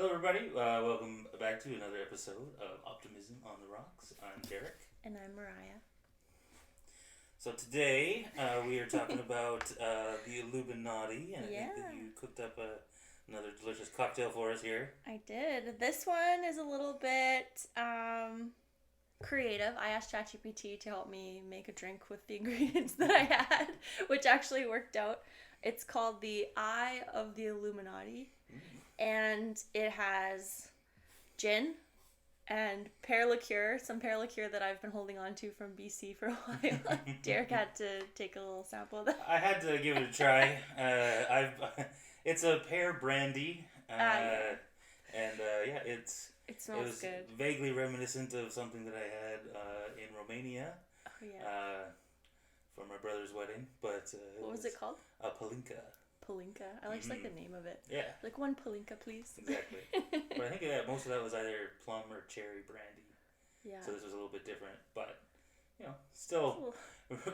Hello, everybody. Welcome back to another episode of Optimism on the Rocks. I'm Derek. And I'm Mariah. So today we are talking about the Illuminati, and I think that you cooked up another delicious cocktail for us here. I did. This one is a little bit creative. I asked ChatGPT to help me make a drink with the ingredients that I had, which actually worked out. It's called the Eye of the Illuminati. And it has gin and pear liqueur, some pear liqueur that I've been holding on to from BC for a while. Derek had to take a little sample of that. I had to give it a try. It's a pear brandy, yeah. And it smells good. Vaguely reminiscent of something that I had in Romania. Oh yeah. For my brother's wedding, but what was it called? A palinka. Palinka. I just like the name of it. Yeah. Like one palinka, please. Exactly. But I think most of that was either plum or cherry brandy. Yeah. So this was a little bit different, but still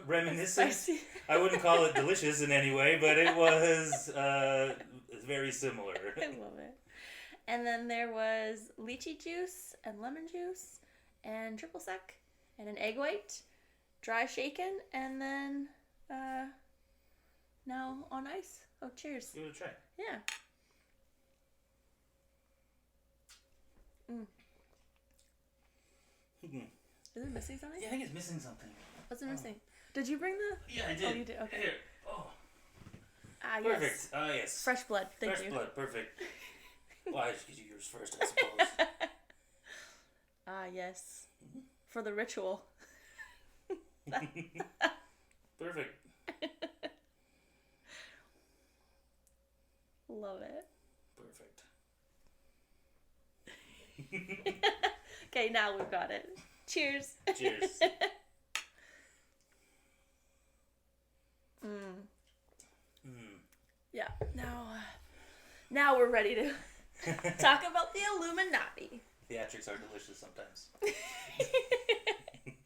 reminiscent. Spicy. I wouldn't call it delicious in any way, but it was very similar. I love it. And then there was lychee juice and lemon juice and triple sec and an egg white, dry shaken, and then now on ice. Oh, cheers. Give it a try. Yeah. Is it missing something? Yeah, I think it's missing something. What's it missing? Did you bring the... Yeah, I did. Oh, you did? Okay. Here. Oh. Yes. Perfect. Yes. Fresh blood. Thank you. Fresh blood. Perfect. Well, I just give you yours first, I suppose. Yes. Mm-hmm. For the ritual. Perfect. Love it. Perfect. Okay, now we've got it. Cheers. Cheers. Yeah. Now we're ready to talk about the Illuminati. Theatrics are delicious sometimes.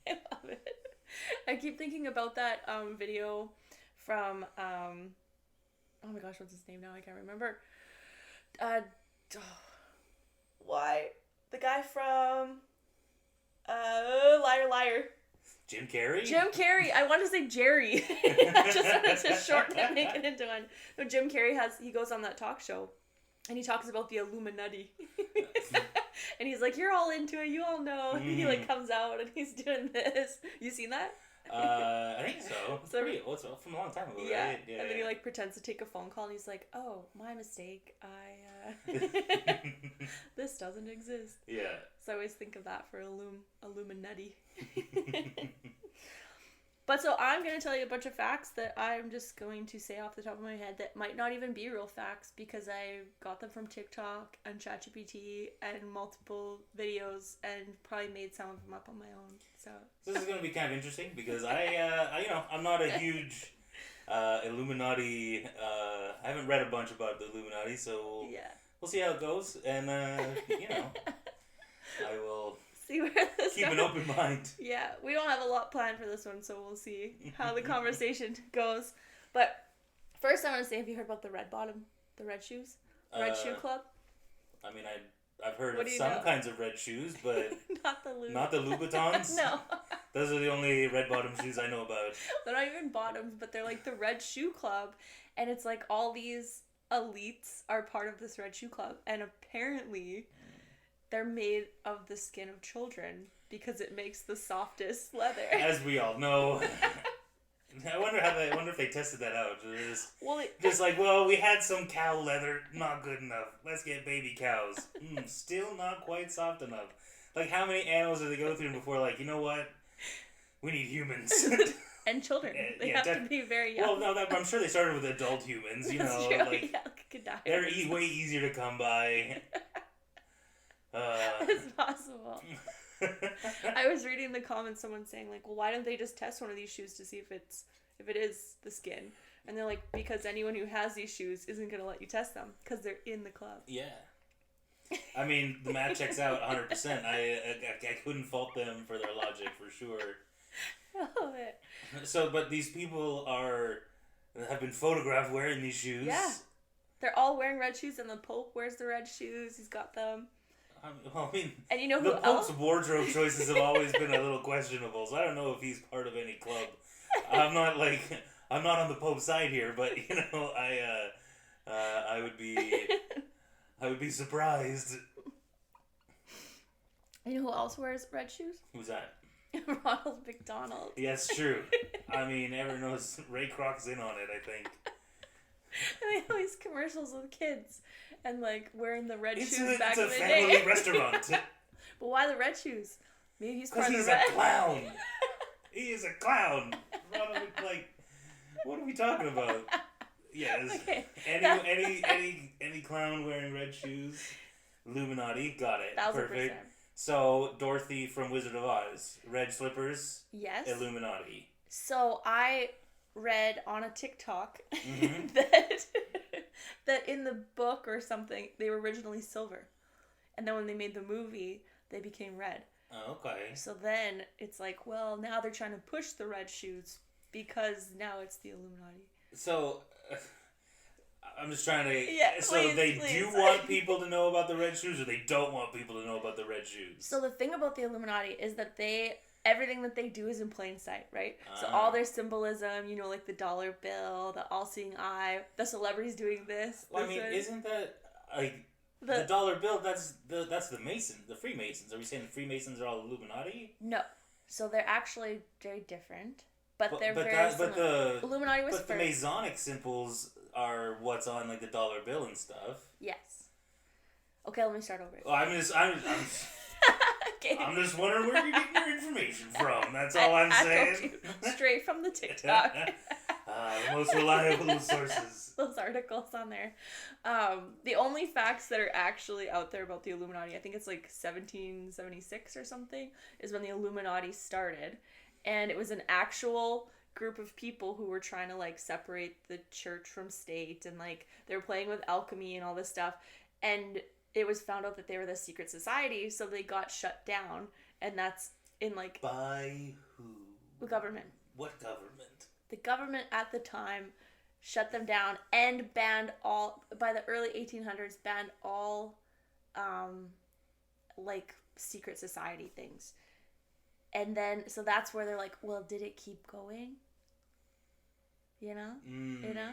I love it. I keep thinking about that video from oh my gosh, what's his name now? I can't remember. Why? The guy from Liar Liar. Jim Carrey? Jim Carrey. I want to say Jerry. I just wanted to shorten it and make it into one. No, Jim Carrey he goes on that talk show and he talks about the Illuminati. And he's like, you're all into it, you all know. And he comes out and he's doing this. You seen that? I think so. It's from a long time ago, yeah. Right? Yeah. And then he pretends to take a phone call and he's like, oh, my mistake. This doesn't exist. Yeah. So I always think of that for Illuminati. But so I'm going to tell you a bunch of facts that I'm just going to say off the top of my head that might not even be real facts because I got them from TikTok and ChatGPT and multiple videos and probably made some of them up on my own. So this is going to be kind of interesting because I'm not a huge Illuminati. I haven't read a bunch about the Illuminati, so we'll see how it goes, and I will see where this keep goes. an open mind. Yeah, we don't have a lot planned for this one, so we'll see how the conversation goes. But first, I want to say, have you heard about the red shoes, Red Shoe Club? I mean, I've heard of some kinds of red shoes, but not the Louboutins. No. Those are the only red bottom shoes I know about. They're not even bottoms, but they're like the Red Shoe Club, and it's like all these elites are part of this Red Shoe Club, and apparently they're made of the skin of children because it makes the softest leather. As we all know. I wonder if they tested that out. We had some cow leather, not good enough. Let's get baby cows. Still not quite soft enough. Like, how many animals do they go through before, you know what? We need humans. And children. They have to be very young. Well, no, I'm sure they started with adult humans, That's true. They're way easier to come by. It's possible. I was reading the comments, someone saying well, why don't they just test one of these shoes to see if it is the skin? And they're like, because anyone who has these shoes isn't going to let you test them because they're in the club. Yeah. I mean, the math checks out 100%. I couldn't fault them for their logic for sure. I love it. So, but these people have been photographed wearing these shoes. Yeah. They're all wearing red shoes, and the Pope wears the red shoes. He's got them. Well, I mean, and you know who the Pope's wardrobe choices have always been a little questionable, so I don't know if he's part of any club. I'm not on the Pope's side here, but you know, I would be surprised. You know who else wears red shoes? Who's that? Ronald McDonald. Yeah, it's true. I mean, everyone knows Ray Kroc's in on it, I think. And they have all these commercials with kids and like wearing the red shoes back in the day. It's a family restaurant. But why the red shoes? Maybe he's part of the red. Because he's a clown. He is a clown. Like, what are we talking about? Yes. Okay. Any clown wearing red shoes? Illuminati. Got it. 1000%. Perfect. So, Dorothy from Wizard of Oz. Red slippers. Yes. Illuminati. So, I read on a TikTok that in the book or something, they were originally silver. And then when they made the movie, they became red. Oh, okay. So then it's like, well, now they're trying to push the red shoes because now it's the Illuminati. So, I'm just trying to... Yeah, so please, they please. do want people to know about the red shoes, or they don't want people to know about the red shoes? So the thing about the Illuminati is that everything that they do is in plain sight, right? So all their symbolism, you know, like the dollar bill, the all-seeing eye, the celebrities doing this. Well, I mean, isn't that, like... The dollar bill, that's the Masons, the Freemasons. Are we saying the Freemasons are all Illuminati? No. So they're actually very different, but they're very similar. Illuminati was first. But the Masonic symbols are what's on like the dollar bill and stuff. Yes. Okay, let me start over. Well, I'm just wondering where you're getting your information from. That's all I'm saying. Straight from the TikTok. The most reliable sources. Those articles on there. The only facts that are actually out there about the Illuminati, I think it's like 1776 or something, is when the Illuminati started. And it was an actual group of people who were trying to like separate the church from state, and like they were playing with alchemy and all this stuff. And it was found out that they were the secret society, so they got shut down. And that's in like... By who? The government. What government? The government at the time shut them down and banned all, by the early 1800s, banned all, like, secret society things. And then, so that's where they're like, well, did it keep going? You know? You know?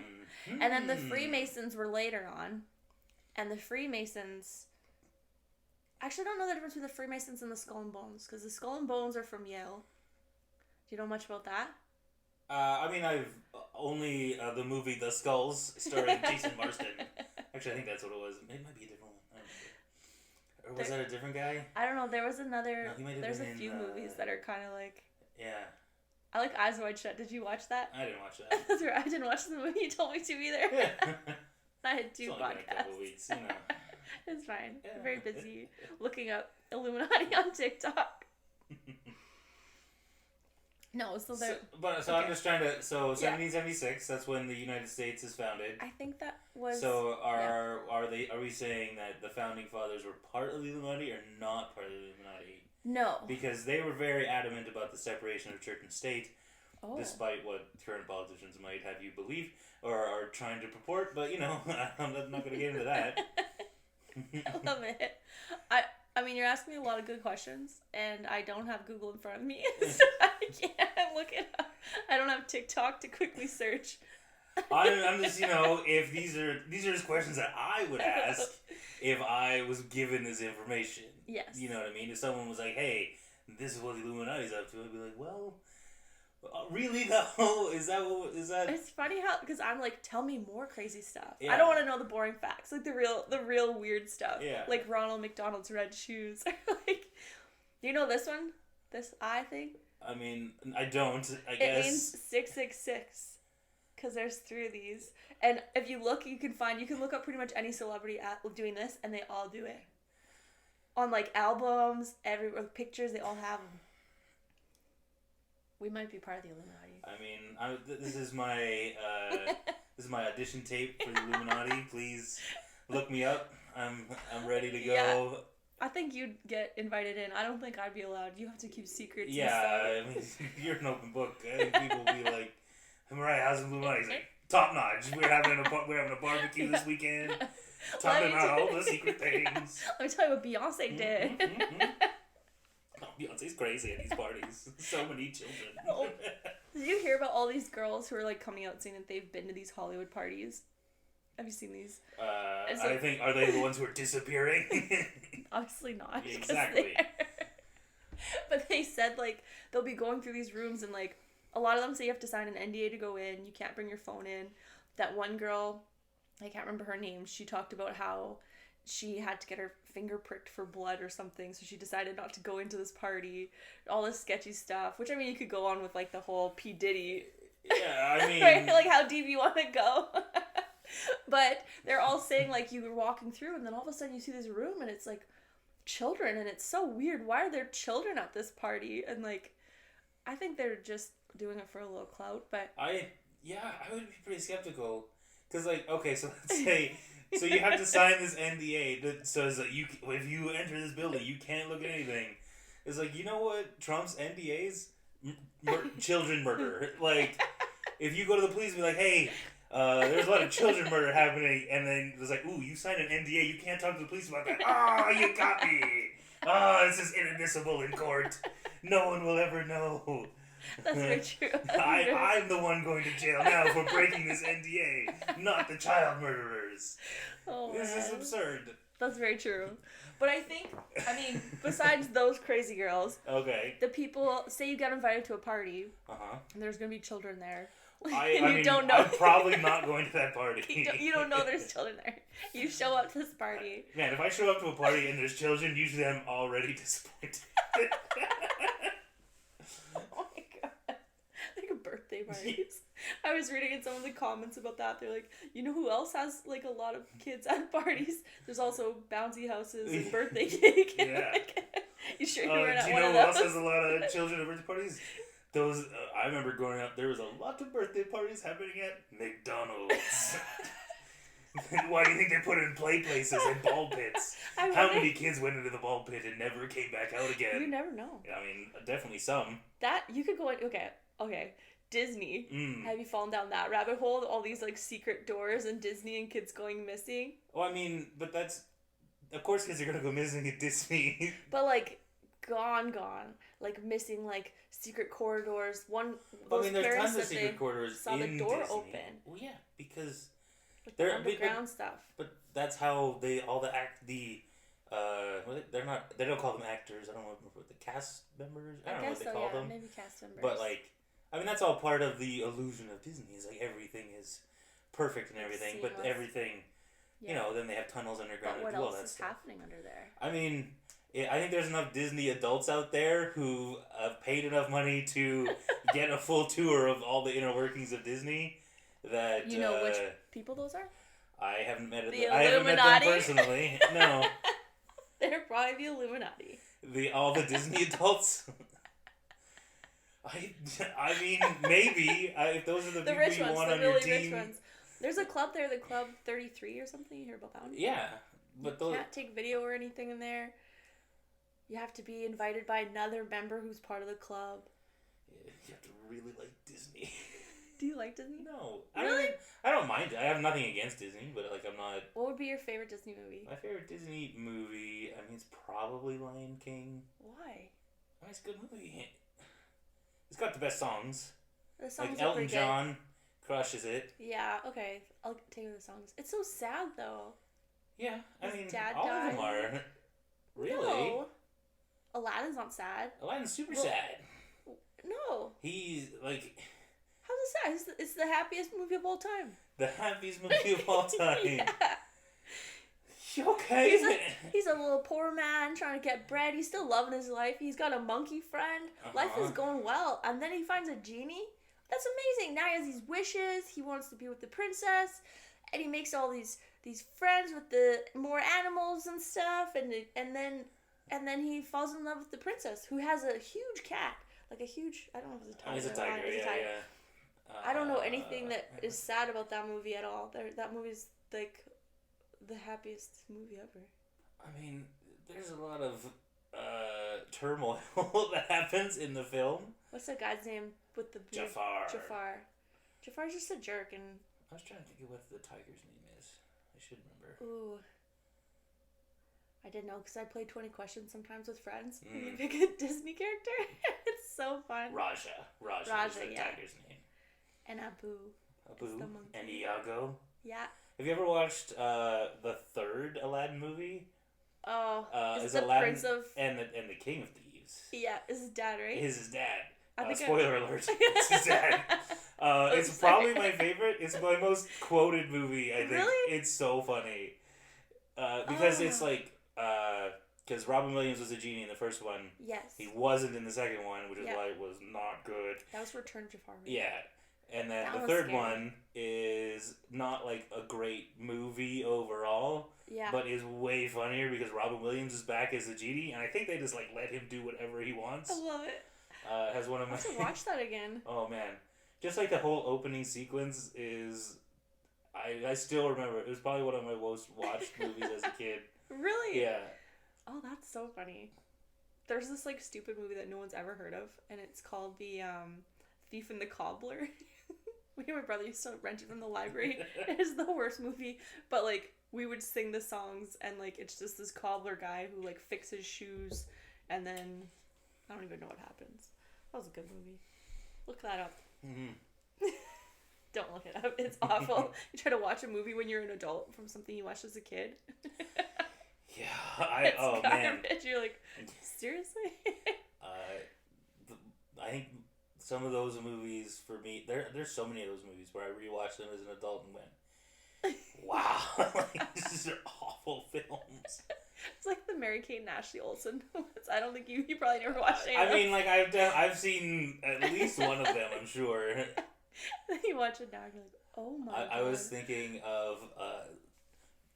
And then the Freemasons were later on. And the Freemasons... Actually, I don't know the difference between the Freemasons and the Skull and Bones, because the Skull and Bones are from Yale. Do you know much about that? I mean, I've only the movie The Skulls, starring Jason Marsden. Actually, I think that's what it was. It might be a different one. I don't know. Or was that a different guy? I don't know. There was another... No, there's a few movies that are kind of like... Yeah. I like Eyes Wide Shut. Did you watch that? I didn't watch that. That's right. I didn't watch the movie you told me to either. Yeah. I had 2 it's only podcasts. been a couple weeks, you know. It's fine. Yeah. I'm very busy looking up Illuminati on TikTok. No, so they're... So I'm just trying to... So 1776, that's when the United States is founded. I think that was... So are we saying that the founding fathers were part of the Illuminati or not part of the Illuminati? No. Because they were very adamant about the separation of church and state, despite what current politicians might have you believe or are trying to purport. But, you know, I'm not going to get into that. I love it. I mean, you're asking me a lot of good questions, and I don't have Google in front of me, so I can't look it up. I don't have TikTok to quickly search. I'm just, you know, if these are just questions that I would ask if I was given this information. Yes. You know what I mean? If someone was like, hey, this is what the Illuminati's up to, I'd be like, well... really though? Is that? It's funny how, because I'm like, tell me more crazy stuff. Yeah. I don't want to know the boring facts, like the real weird stuff. Yeah. Like Ronald McDonald's red shoes. Like, do you know this one? This eye thing? I mean, I don't. I guess it means 666, because there's 3 of these. And if you look, you can look up pretty much any celebrity doing this, and they all do it. On like albums, pictures, they all have them. We might be part of the Illuminati. I mean, this is my audition tape for the Illuminati. Please look me up. I'm ready to go. Yeah. I think you'd get invited in. I don't think I'd be allowed. You have to keep secrets. Yeah, I mean, you're an open book. I think people will be like, "Mariah, how's the Illuminati?" He's like, top notch. We're having a barbecue this weekend. Talking about all the secret things. Let me tell you what Beyonce did. Oh, Beyonce's crazy at these parties. So many children. Oh. Did you hear about all these girls who are like coming out saying that they've been to these Hollywood parties? Have you seen these? I think, are they the ones who are disappearing? Obviously not. Exactly. But they said like they'll be going through these rooms and like a lot of them say you have to sign an NDA to go in. You can't bring your phone in. That one girl, I can't remember her name, she talked about how she had to get her finger pricked for blood or something, so she decided not to go into this party. All this sketchy stuff, which I mean you could go on with like the whole P. Diddy. Yeah, I mean... right? Like how deep you want to go. But they're all saying like you were walking through and then all of a sudden you see this room and it's like children and it's so weird. Why are there children at this party? And like I think they're just doing it for a little clout, but... I would be pretty skeptical. Because like, okay, so let's say... So you have to sign this NDA that says that if you enter this building, you can't look at anything. It's like, you know what Trump's NDAs? Children murder. Like, if you go to the police and be like, hey, there's a lot of children murder happening, and then it's like, ooh, you signed an NDA, you can't talk to the police about that. Oh, you got me. Oh, this is inadmissible in court. No one will ever know. That's very true. I'm the one going to jail now for breaking this NDA, not the child murderers. Oh, this is absurd. That's very true. But I mean, besides those crazy girls, okay, the people, say you got invited to a party, and there's going to be children there. Don't know. I'm probably not going to that party. You don't know there's children there. You show up to this party. Man, if I show up to a party and there's children, usually I'm already disappointed. Birthday parties. I was reading in some of the comments about that. They're like, you know who else has like a lot of kids at parties? There's also bouncy houses and birthday cake. Yeah. You sure you weren't at one of those? Do you know who else has a lot of children at birthday parties? Those, I remember growing up, there was a lot of birthday parties happening at McDonald's. Why do you think they put it in play places and ball pits? How many kids went into the ball pit and never came back out again? You never know. I mean, definitely some. That, you could go in, okay. Disney. Have you fallen down that rabbit hole? All these like secret doors in Disney and kids going missing. Well, I mean, but that's, of course kids are gonna go missing at Disney. But like gone, like missing like secret corridors. There's tons of secret corridors. Saw the door Disney. open. Well, yeah, because like they're underground stuff. But that's how they they don't call them actors. I don't know what the cast members. I don't know what they call them. Maybe cast members. But like. I mean, that's all part of the illusion of Disney. Is like everything is perfect and everything, but everything, then they have tunnels underground. But what else is happening under there? I mean, I think there's enough Disney adults out there who have paid enough money to get a full tour of all the inner workings of Disney that... You know which people those are? I haven't met them. I haven't met them personally. No. They're probably the Illuminati. All the Disney adults? I mean, maybe if those are the people rich you ones, want the on really your team. Rich ones. There's a club there, the Club 33 or something. You hear about that one? Yeah, but you can't take video or anything in there. You have to be invited by another member who's part of the club. Yeah, you have to really like Disney. Do you like Disney? No, really. I don't mind. I have nothing against Disney, but like I'm not. What would be your favorite Disney movie? My favorite Disney movie, I mean, it's probably Lion King. Why? Oh, it's a good movie. It's got the best songs. The songs like Elton John crushes it. Yeah, okay. I'll take you the songs. It's so sad though. Yeah, I mean, dad all died. of them are. Really? No. Aladdin's not sad. Aladdin's super sad. No. He's like... How's it sad? It's the happiest movie of all time. The happiest movie of all time. Yeah. Okay. He's a little poor man trying to get bread. He's still loving his life. He's got a monkey friend. Life is going well. And then he finds a genie. That's amazing. Now he has these wishes. He wants to be with the princess. And he makes all these friends with the more animals and stuff. And then he falls in love with the princess, who has a huge cat. Like a huge, I don't know if it's a tiger. He's a tiger, yeah. I don't know anything that is sad about that movie at all. That movie's like the happiest movie ever. I mean, there's a lot of turmoil that happens in the film. What's that guy's name with the Jafar. Jafar's just a jerk, and I was trying to think of what the tiger's name is. I should remember. Ooh. I didn't know because I play 20 questions sometimes with friends. And you pick a Disney character. It's so fun. Raja is the tiger's name. And Abu. Abu. And Iago. Yeah. Have you ever watched the third Aladdin movie? Oh, is the Aladdin Prince of... And the King of Thieves. Yeah, is his dad, right? His dad. Spoiler alert. It's his dad. It's probably my favorite. It's my most quoted movie, I think. Really? It's so funny. Because it's like... Because Robin Williams was a genie in the first one. Yes. He wasn't in the second one, which is why it was not good. That was Return to Jafar. Right? Yeah. And then the third one is not like a great movie overall. Yeah. But is way funnier because Robin Williams is back as a genie, and I think they just like let him do whatever he wants. I love it. Has one of my... I have to watch that again. Oh man. Just like the whole opening sequence is... I still remember. It was probably one of my most watched movies as a kid. Really? Yeah. Oh, that's so funny. There's this like stupid movie that no one's ever heard of, and it's called the Thief and the Cobbler. Me and my brother used to rent it from the library. It is the worst movie, but like we would sing the songs, and like it's just this cobbler guy who like fixes shoes, and then I don't even know what happens. That was a good movie. Look that up. Mm-hmm. Don't look it up. It's awful. You try to watch a movie when you're an adult from something you watched as a kid. Yeah, oh man. You're like, seriously? I think some of those movies for me, there's so many of those movies where I rewatched them as an adult and went, wow, like these are awful films. It's like the Mary Kate and Ashley Olsen. I don't think you probably never watched any of I mean, like I've seen at least one of them, I'm sure. Then you watch it now and you're like, oh my God. I was thinking of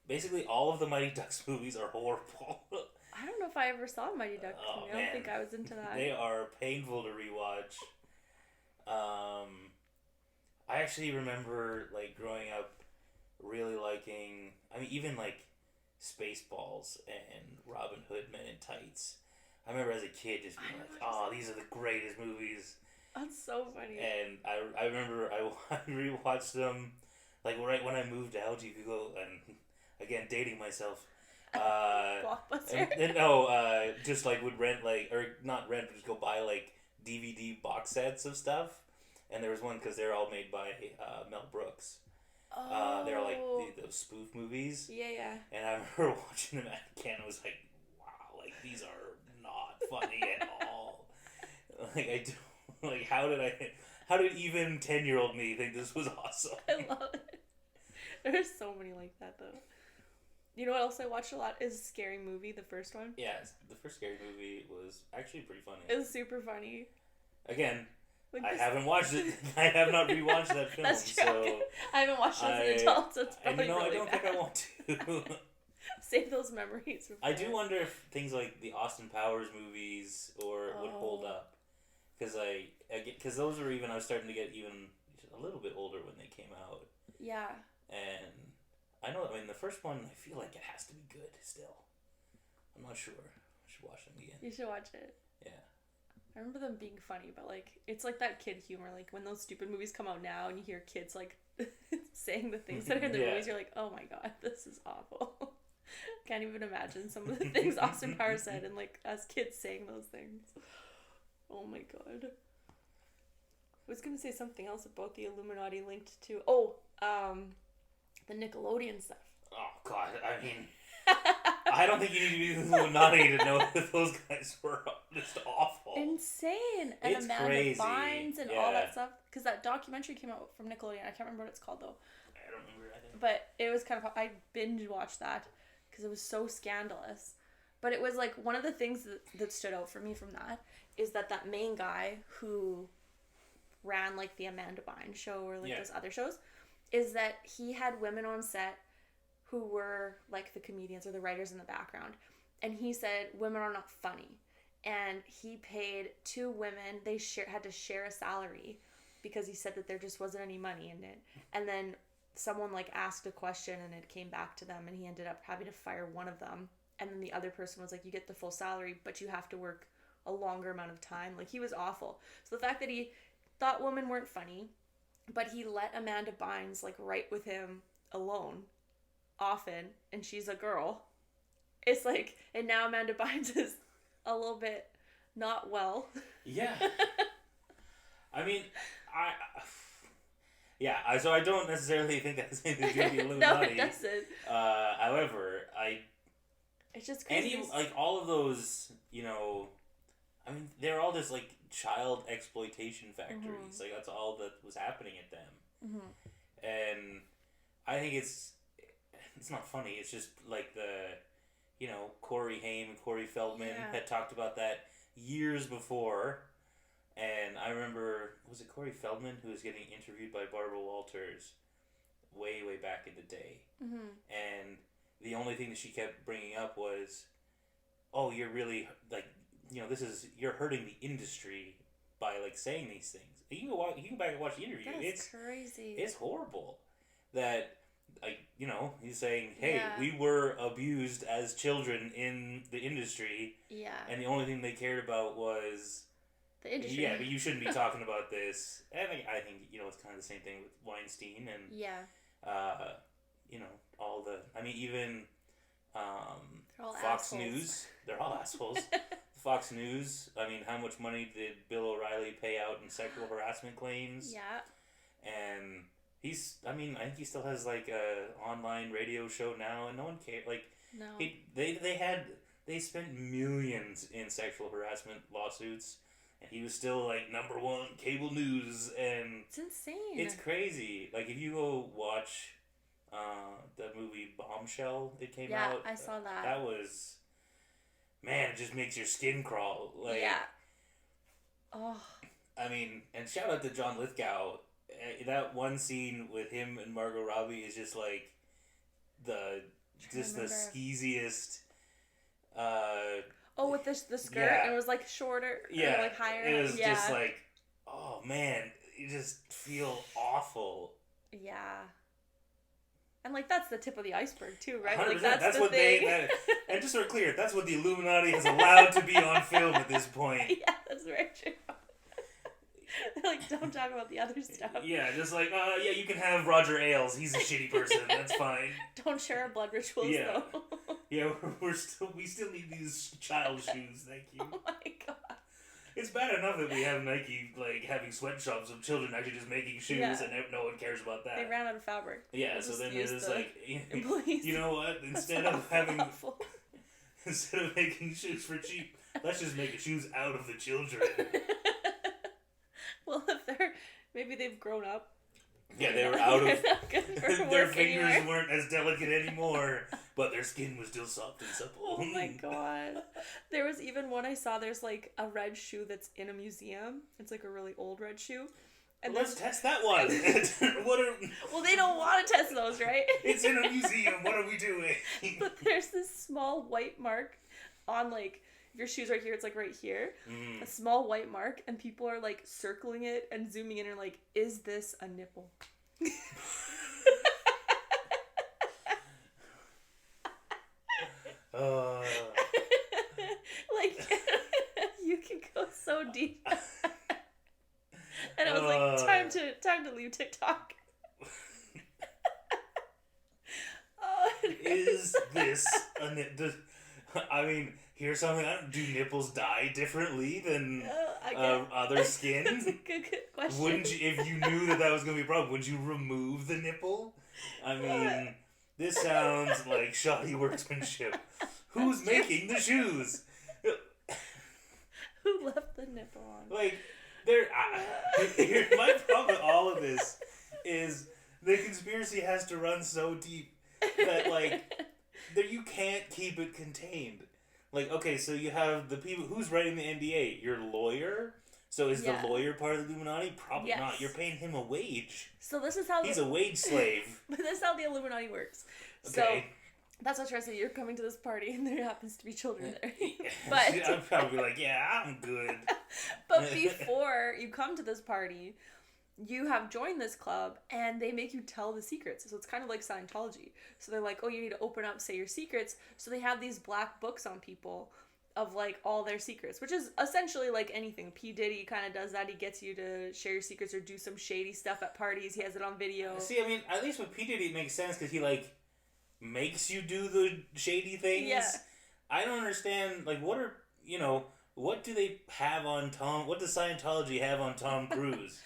basically all of the Mighty Ducks movies are horrible. I don't know if I ever saw Mighty Ducks. I don't think I was into that. They are painful to rewatch. I actually remember like growing up really liking, I mean even like Spaceballs and Robin Hood Men in Tights. I remember as a kid just being like, oh, these are the greatest movies. That's so funny. And I remember I rewatched them like right when I moved out. You could go, and again dating myself. Blockbuster. And just like would rent like, or not rent, but just go buy like DVD box sets of stuff. And there was one because they're all made by Mel Brooks. Oh. They're like those spoof movies. Yeah. And I remember watching them again. I was like, wow, like these are not funny at all. Like I do. Like how did even 10-year-old me think this was awesome? I love it. There's so many like that though. You know what else I watched a lot is Scary Movie, the first one. Yeah, the first Scary Movie was actually pretty funny. It was super funny. Again, like I haven't watched it. I have not rewatched that film. That's true. So I haven't watched it as an adult, so it's probably really I don't think I want to. Save those memories. I do wonder if things like the Austin Powers movies would hold up. Because those were I was starting to get even a little bit older when they came out. Yeah. And I mean, the first one, I feel like it has to be good still. I'm not sure. I should watch them again. You should watch it. Yeah. I remember them being funny, but like, it's like that kid humor. Like when those stupid movies come out now and you hear kids like saying the things that are in the movies, you're like, oh my God, this is awful. Can't even imagine some of the things Austin Powers said and like as kids saying those things. Oh my God. I was going to say something else about the Illuminati linked to... the Nickelodeon stuff. Oh, God. I mean... I don't think you need to be the Illuminati to know that those guys were just awful. Insane. And it's Amanda crazy. Bynes and all that stuff. Because that documentary came out from Nickelodeon. I can't remember what it's called, though. I don't remember either. But it was kind of... I binge-watched that because it was so scandalous. But it was, like, one of the things that stood out for me from that is that main guy who ran like the Amanda Bynes show or like those other shows is that he had women on set who were like the comedians or the writers in the background, and he said women are not funny, and he paid 2 women, they had to share a salary because he said that there just wasn't any money in it, and then someone like asked a question and it came back to them and he ended up having to fire one of them, and then the other person was like, you get the full salary but you have to work a longer amount of time. Like, he was awful. So the fact that he thought women weren't funny, but he let Amanda Bynes, like, write with him alone often, and she's a girl. It's like, and now Amanda Bynes is a little bit not well. Yeah. I mean, so I don't necessarily think that's anything to do with the Illuminati. No, it doesn't. However, it's just crazy. All of those, I mean, they're all just, like, child exploitation factories. Mm-hmm. Like, that's all that was happening at them. Mm-hmm. And I think it's not funny. It's just, like, Corey Haim and Corey Feldman had talked about that years before. And I remember, was it Corey Feldman who was getting interviewed by Barbara Walters way, way back in the day? Mm-hmm. And the only thing that she kept bringing up was, oh, you're really, like, you're hurting the industry by, like, saying these things. You can go back and watch the interview. It's crazy. It's horrible that, like, he's saying, hey, we were abused as children in the industry. Yeah. And the only thing they cared about was the industry. Yeah, but you shouldn't be talking about this. And I think it's kind of the same thing with Weinstein and all the. I mean, even Fox assholes. News. They're all assholes. Fox News. I mean, how much money did Bill O'Reilly pay out in sexual harassment claims? Yeah. And I think he still has, like, a online radio show now, and no one cared. Like, no. They spent millions in sexual harassment lawsuits. And he was still, like, number one cable news, and it's insane. It's crazy. Like, if you go watch the movie Bombshell, it came out. Yeah, I saw that. That was, man, it just makes your skin crawl. Like, yeah. Oh. I mean, and shout out to John Lithgow. That one scene with him and Margot Robbie is just like the skeeziest. Oh, with the skirt, it was, like, shorter, or, like, higher. It was just like, oh man, you just feel awful. Yeah. And, like, that's the tip of the iceberg too, right? 100%. Like, that's the what thing. And just so we're clear, that's what the Illuminati has allowed to be on film at this point. Yeah, that's very true. Like, don't talk about the other stuff. Yeah, just like, you can have Roger Ailes. He's a shitty person. That's fine. Don't share our blood rituals, though. Yeah, we still need these child shoes. Thank you. Oh my god. It's bad enough that we have Nike, like, having sweatshops of children actually just making shoes, and no one cares about that. They ran out of fabric. Yeah, so then it's like, you know what? Instead of making shoes for cheap, let's just make shoes out of the children. Well, maybe they've grown up. Yeah, they were out of... Their fingers weren't as delicate anymore, but their skin was still soft and supple. Oh my god. There was even one I saw, there's, like, a red shoe that's in a museum. It's, like, a really old red shoe. And let's test that one. Well, they don't want to test those, right? It's in a museum. What are we doing? But there's this small white mark on, like... If your shoe's right here, it's, like, right here. A small white mark, and people are, like, circling it and zooming in and are like, is this a nipple? Like, you can go so deep. And I was like, time to leave TikTok. Is this a nipple? I mean... Here's something. Do nipples die differently than other skin? That's a good question. Wouldn't you, if you knew that was going to be a problem, would you remove the nipple? I mean, this sounds like shoddy workmanship. Who's making the shoes? Who left the nipple on? Like, my problem with all of this is the conspiracy has to run so deep that, like, that you can't keep it contained. Like, okay, so you have the people... Who's writing the NDA? Your lawyer? So is the lawyer part of the Illuminati? Probably not. You're paying him a wage. So this is how... He's a wage slave. But this is how the Illuminati works. Okay. So that's what I say. You're coming to this party and there happens to be children there. But I'd probably be like, yeah, I'm good. But before you come to this party... You have joined this club and they make you tell the secrets. So it's kind of like Scientology. So they're like, oh, you need to open up, say your secrets. So they have these black books on people of like all their secrets, which is essentially like anything. P. Diddy kind of does that. He gets you to share your secrets or do some shady stuff at parties. He has it on video. See, I mean, at least with P. Diddy it makes sense because he like makes you do the shady things. Yeah. I don't understand, like, what are, what do they have on Tom, what does Scientology have on Tom Cruise?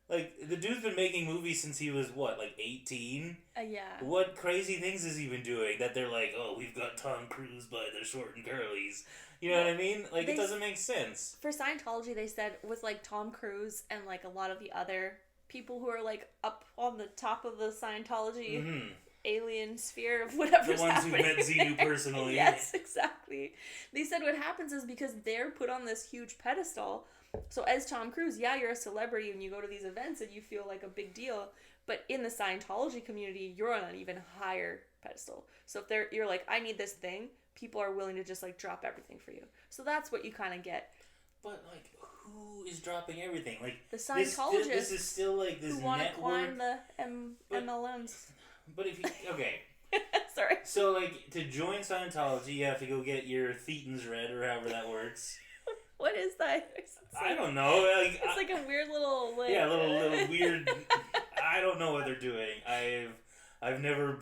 Like, the dude's been making movies since he was, what, like 18? Yeah. What crazy things has he been doing that they're like, oh, we've got Tom Cruise by the short and curlies? You know what I mean? Like, it doesn't make sense. For Scientology, they said with, like, Tom Cruise and, like, a lot of the other people who are, like, up on the top of the Scientology alien sphere of whatever's happening. The ones who met Xenu personally. Yes, exactly. They said what happens is because they're put on this huge pedestal. So as Tom Cruise, yeah, you're a celebrity and you go to these events and you feel like a big deal. But in the Scientology community, you're on an even higher pedestal. So if you're like, I need this thing, people are willing to just like drop everything for you. So that's what you kind of get. But like, who is dropping everything? Like the Scientologists. This is still like this who want network. To climb the MLMs. But if you okay. Sorry. So like to join Scientology, you have to go get your thetans read or however that works. What is that? I don't know. Like, it's like a weird little... Like, little weird... I don't know what they're doing. I've never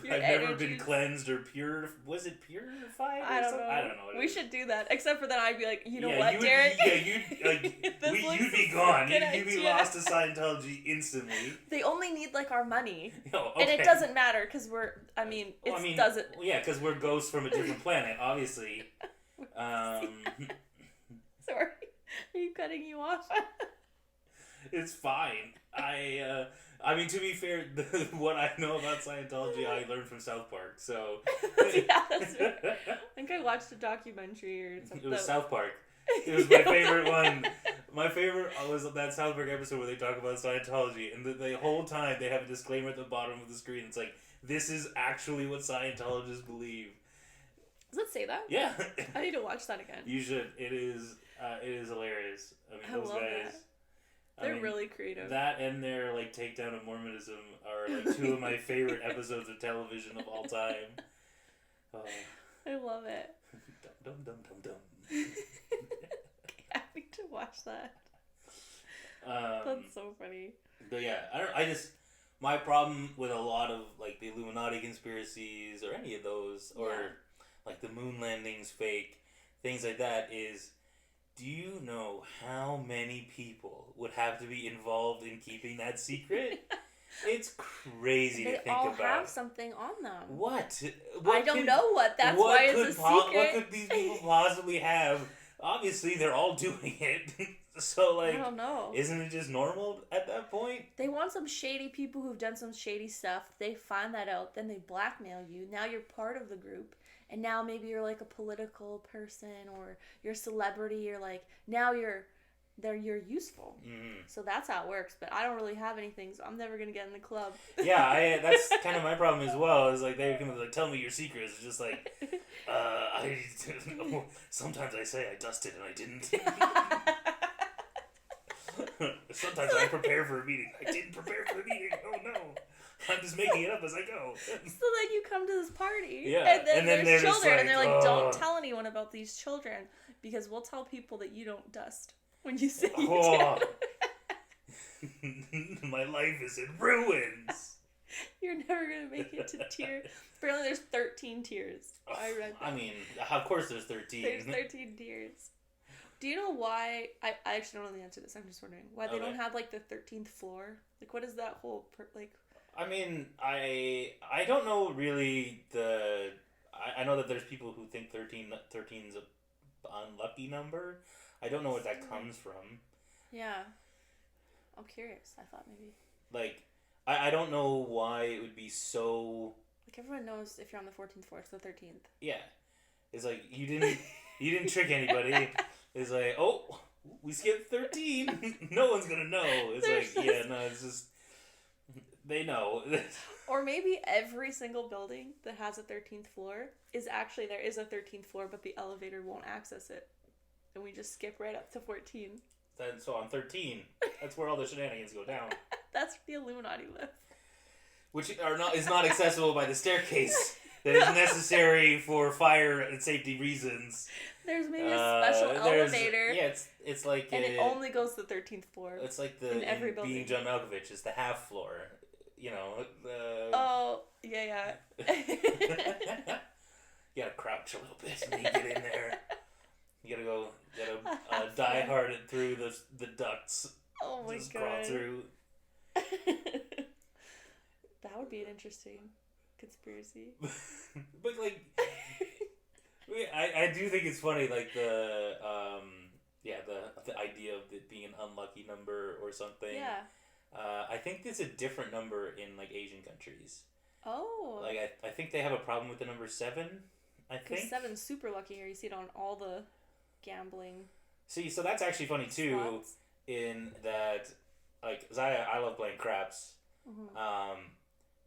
been cleansed or pure... Was it purified? I don't know. I don't know. We should do that. Except for then I'd be like, you know what, Derek? You'd be gone. You'd be lost to Scientology instantly. They only need like our money. Oh, okay. And it doesn't matter because we're... doesn't... Yeah, because we're ghosts from a different planet, obviously. Sorry. Are you cutting you off? It's fine. I mean, to be fair, what I know about Scientology, I learned from South Park, so... Yeah, that's right. I think I watched a documentary or something. It was South Park. It was my favorite one. My favorite was that South Park episode where they talk about Scientology, and the whole time they have a disclaimer at the bottom of the screen. It's like, this is actually what Scientologists believe. Does it say that? Yeah. I need to watch that again. You should. It is hilarious. I mean, those guys... That. They're really creative. That and their like takedown of Mormonism are like two of my favorite episodes of television of all time. I love it. Dum dum dum dum dum. I need to watch that. That's so funny. But yeah, my problem with a lot of like the Illuminati conspiracies or any of those or like the moon landings fake, things like that is, do you know how many people would have to be involved in keeping that secret? It's crazy to think about. They all have something on them. What? I don't know what. That's why it's a secret. What could these people possibly have? Obviously, they're all doing it. So, like, I don't know. Isn't it just normal at that point? They want some shady people who've done some shady stuff. They find that out. Then they blackmail you. Now you're part of the group. And now maybe you're like a political person or you're a celebrity. You're like, now you're useful. Mm-hmm. So that's how it works. But I don't really have anything, so I'm never going to get in the club. Yeah, that's kind of my problem as well. Is like, they can like, tell me your secrets. It's just like, sometimes I say I dusted and I didn't. Sometimes I prepare for a meeting. I didn't prepare for a meeting. Oh no. I'm just making it up as I go. So then you come to this party. Yeah. And then there's children. And they're like, don't tell anyone about these children. Because we'll tell people that you don't dust when you say you do. My life is in ruins. You're never going to make it to tier. Apparently there's 13 tiers. I read that. I mean, of course there's 13. There's 13 tiers. Do you know why? I actually don't know the answer to this. I'm just wondering why they don't have like the 13th floor. Like, what is that whole I mean, I don't know really I know that there's people who think 13's an unlucky number. I don't know where that comes from. Yeah. I'm curious. I thought maybe. Like, I don't know why it would be so... Like, everyone knows if you're on the 14th floor, it's the 13th. Yeah. It's like, you didn't trick anybody. It's like, oh, we skipped 13. No one's gonna know. It's it's just... They know. Or maybe every single building that has a 13th floor is actually, there is a 13th floor, but the elevator won't access it. And we just skip right up to 14. So on 13, that's where all the shenanigans go down. That's where the Illuminati live. Which is not accessible by the staircase. that is necessary for fire and safety reasons. There's maybe a special elevator. Yeah, it's like and it only goes to the 13th floor. It's like in every building. Being John Malkovich, it's the half floor. You know. Oh yeah. You gotta crouch a little bit when you get in there. You gotta die hard through the ducts. Oh my Just god. crawl through. That would be an interesting conspiracy. But like, I do think it's funny, like the idea of it being an unlucky number or something. Yeah. I think there's a different number in like Asian countries. Oh. Like I think they have a problem with the number 7. I think 7's super lucky here. You see it on all the gambling. See, so that's actually funny too. Slots. In that, like, 'cause I love playing craps. Mm-hmm.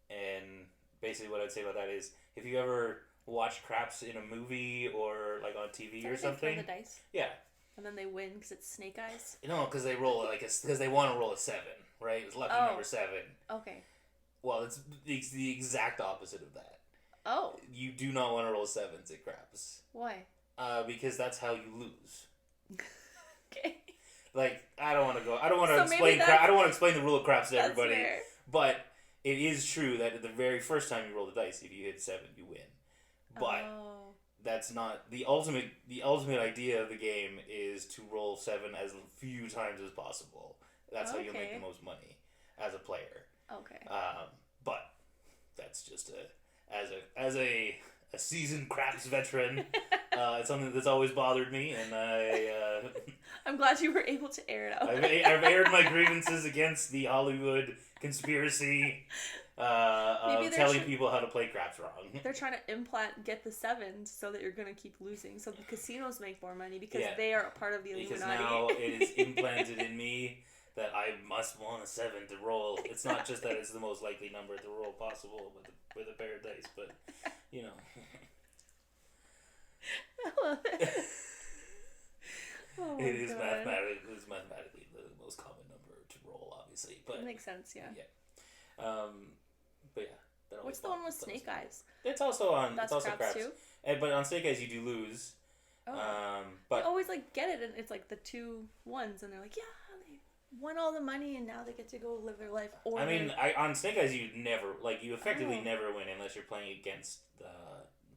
And basically what I'd say about that is if you ever watch craps in a movie or like on TV or something. They throw the dice. Yeah. And then they win because it's snake eyes. No, because they roll because they want to roll a 7, right? It's lucky number 7. Okay. Well, it's the exact opposite of that. Oh. You do not want to roll 7s at craps. Why? Because that's how you lose. Okay. Like I don't want to explain the rule of craps to everybody. Fair. But it is true that the very first time you roll the dice, if you hit 7, you win. But that's not the ultimate. The ultimate idea of the game is to roll 7 as few times as possible. That's how you make the most money as a player. Okay. But that's just as a seasoned craps veteran. It's something that's always bothered me, and I'm glad you were able to air it out. I've aired my grievances against the Hollywood conspiracy of telling people how to play craps wrong. They're trying to get the 7s so that you're going to keep losing, so the casinos make more money because they are a part of the Illuminati. Because now it is implanted in me that I must want a 7 to roll. It's not just that it's the most likely number to roll possible with a pair of dice, but you know. I love it. It is mathematically the most common number to roll, obviously. But it makes sense, yeah. Yeah. But yeah. What's the one with snake eyes? It's also on. That's it's also craps craps too. But on snake eyes you do lose. Oh. But they always like get it, and it's like the 2 ones, and they're like, yeah, they won all the money, and now they get to go live their life. Or on snake eyes you effectively never win unless you're playing against the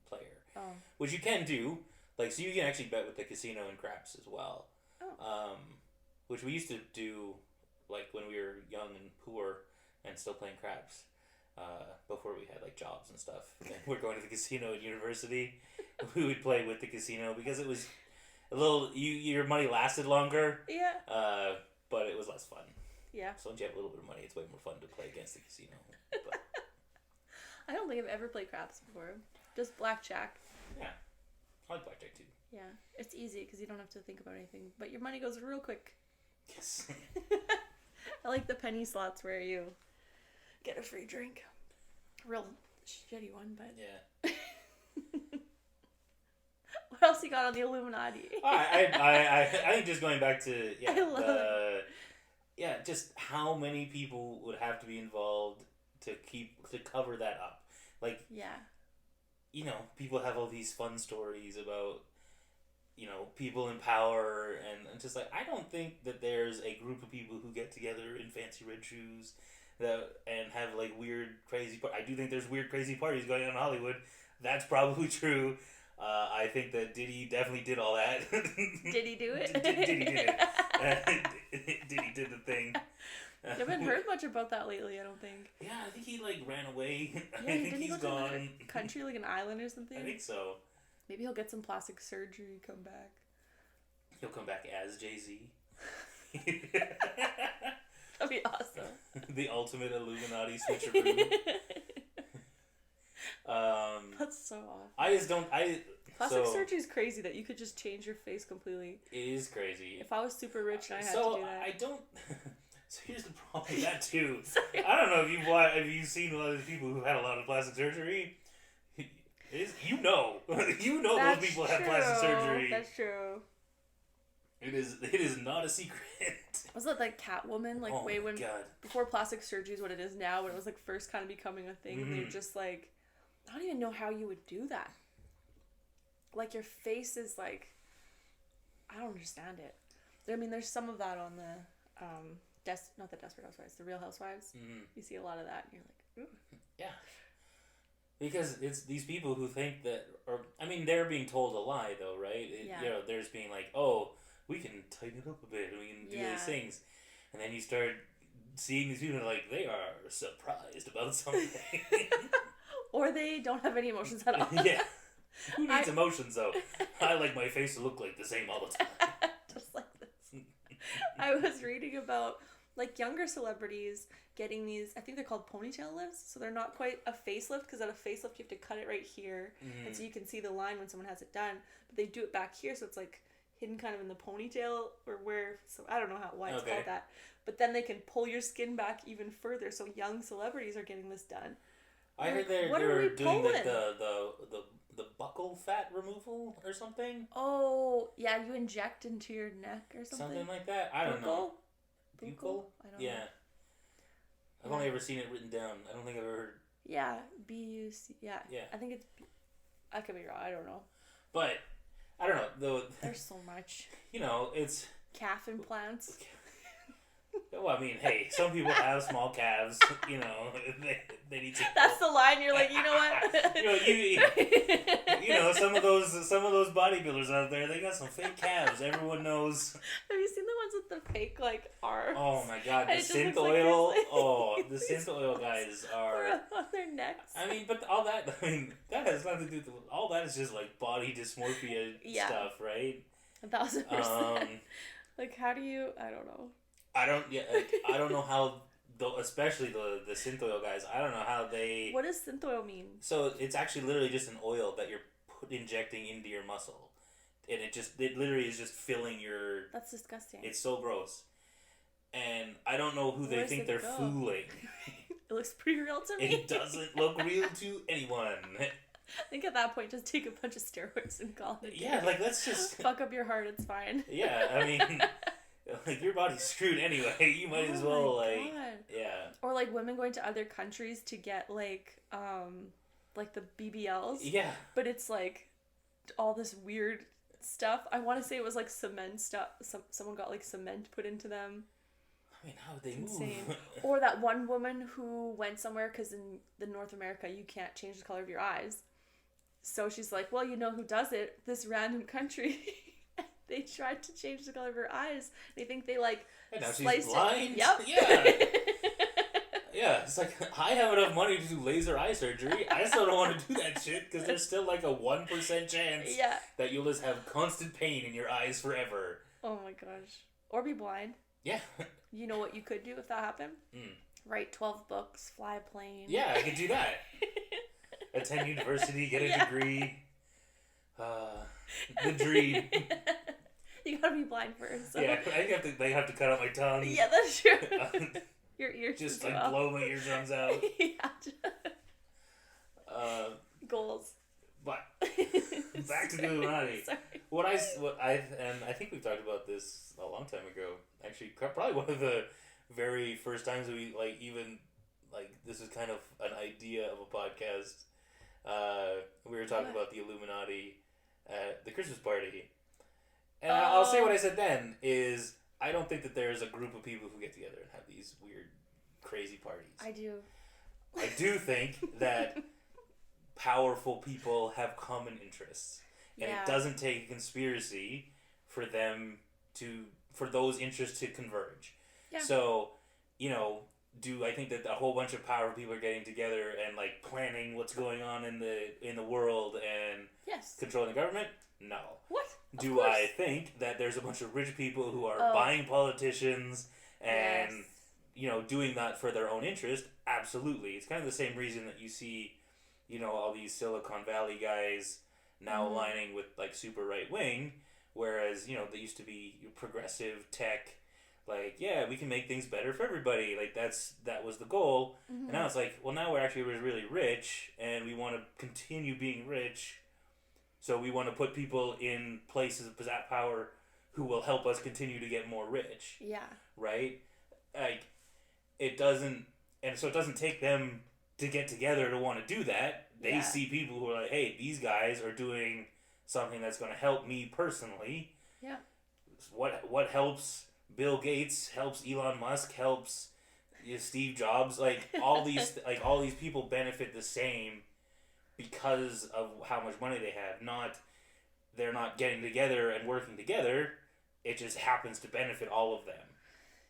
player. Oh. Which you can do. Like, so you can actually bet with the casino and craps as well. Oh. Which we used to do, like, when we were young and poor and still playing craps. Before we had, like, jobs and stuff. And we're going to the casino at university. We would play with the casino because it was a little... your money lasted longer. Yeah. But it was less fun. Yeah. So once you have a little bit of money, it's way more fun to play against the casino. But I don't think I've ever played craps before. Just blackjack. Yeah. I like blackjack too. Yeah, it's easy because you don't have to think about anything, but your money goes real quick. Yes. I like the penny slots where you get a free drink. Real shitty one, but yeah. What else you got on the Illuminati? I think just going back to just how many people would have to be involved to cover that up, like you know, people have all these fun stories about, you know, people in power and just like, I don't think that there's a group of people who get together in fancy red shoes and have like weird crazy I do think there's weird crazy parties going on in Hollywood. That's probably true. I think that Diddy definitely did all that. Did he do it? Diddy did it. Diddy did the thing. I haven't heard much about that lately, I don't think. Yeah, I think he like ran away. Yeah, I think didn't he he's go gone. to a country, like an island or something? I think so. Maybe he'll get some plastic surgery, come back. He'll come back as Jay-Z. That'd be awesome. The ultimate Illuminati switcheroo. That's so awesome. I just don't. Plastic surgery is crazy that you could just change your face completely. It is crazy. If I was super rich and I had to do that. I don't. So here's the problem with that too. I don't know if you've seen a lot of these people who've had a lot of plastic surgery. You know those people have plastic surgery. That's true. It is not a secret. Was it like Catwoman, like way when before plastic surgery is what it is now, when it was like first kind of becoming a thing, and they're just like, I don't even know how you would do that. Like, your face is like, I don't understand it. I mean, there's some of that on the, not the Desperate Housewives, the Real Housewives. Mm-hmm. You see a lot of that, and you're like, ooh. Yeah. Because it's these people who think that, or, I mean, they're being told a lie, though, right? Yeah. You know, there's being like, oh, we can tighten it up a bit, we can do these things. And then you start seeing these people like, they are surprised about something. Or they don't have any emotions at all. Yeah. Who needs emotions, though? I like my face to look like the same all the time. Just like this. I was reading about, like, younger celebrities getting these, I think they're called ponytail lifts, so they're not quite a facelift, because at a facelift you have to cut it right here, and so you can see the line when someone has it done, but they do it back here, so it's like hidden kind of in the ponytail, or where, so I don't know why it's called that, but then they can pull your skin back even further, so young celebrities are getting this done. I heard they were doing like the buccal fat removal or something. Oh, yeah, you inject into your neck or something. Something like that. I don't know. Buccal? I don't know. I've only ever seen it written down. I don't think I've ever heard. Yeah, B-U-C. Yeah. I think it's. I could be wrong. I don't know. But I don't know though. There's so much. You know, it's calf implants. Well, I mean, hey, some people have small calves. You know, they need to. That's the line. You're like, you know what? you know, some of those bodybuilders out there, they got some fake calves. Everyone knows. Have you seen the ones with the fake like arms? Oh my god, the synth oil. Like the synth oil guys are on their necks. I mean, but all that. I mean, that has nothing to do with all that. Is just like body dysmorphia stuff, right? 1,000%. Like, how do you? I don't know. I don't know how, though, especially the synth oil guys. I don't know how they. What does synth oil mean? So it's actually literally just an oil that you're injecting into your muscle, and it literally is just filling your. That's disgusting. It's so gross, and I don't know who they think they're fooling. It looks pretty real to me. It doesn't look real to anyone. I think at that point, just take a bunch of steroids and call it. Yeah, like let's just fuck up your heart. It's fine. Yeah, I mean. Like, your body's screwed anyway. You might as well, like, yeah. Or, like, women going to other countries to get, like the BBLs. Yeah. But it's, like, all this weird stuff. I want to say it was, like, cement stuff. Someone got, like, cement put into them. I mean, how would they move? Insane. Or that one woman who went somewhere, because in North America, you can't change the color of your eyes. So she's like, well, you know who does it? This random country. They tried to change the color of her eyes. They think they like and now sliced she's blind. It. Yep. Yeah. Yeah. It's like, I have enough money to do laser eye surgery. I still don't want to do that shit because there's still like a 1% chance that you'll just have constant pain in your eyes forever. Oh my gosh. Or be blind. Yeah. You know what you could do if that happened? Write 12 books, fly a plane. Yeah, I could do that. Attend university, get a degree. The dream. You gotta be blind first. So. Yeah, they have to cut out my tongue. Yeah, that's true. Your ears just like blow my eardrums out. Goals. But back to the Illuminati. I think we've talked about this a long time ago. Actually, probably one of the very first times we this is kind of an idea of a podcast. We were talking about the Illuminati at the Christmas party. And I'll say what I said then is I don't think that there's a group of people who get together and have these weird, crazy parties. I do. I do think that powerful people have common interests. And it doesn't take a conspiracy for those interests to converge. Yeah. So, I think that a whole bunch of powerful people are getting together and like planning what's going on in the world and controlling the government? No. What? Do I think that there's a bunch of rich people who are buying politicians and doing that for their own interest? Absolutely. It's kind of the same reason that you see, all these Silicon Valley guys now aligning with like super right wing, whereas they used to be progressive tech. Like, yeah, we can make things better for everybody. Like, that was the goal. Mm-hmm. And now it's like, well, now we're actually really rich, and we want to continue being rich. So we want to put people in places of power who will help us continue to get more rich. Yeah. Right? Like, it doesn't take them to get together to want to do that. They see people who are like, hey, these guys are doing something that's going to help me personally. Yeah. What helps Bill Gates, helps Elon Musk, helps Steve Jobs, like all these people benefit the same because of how much money they have. They're not getting together and working together. It just happens to benefit all of them.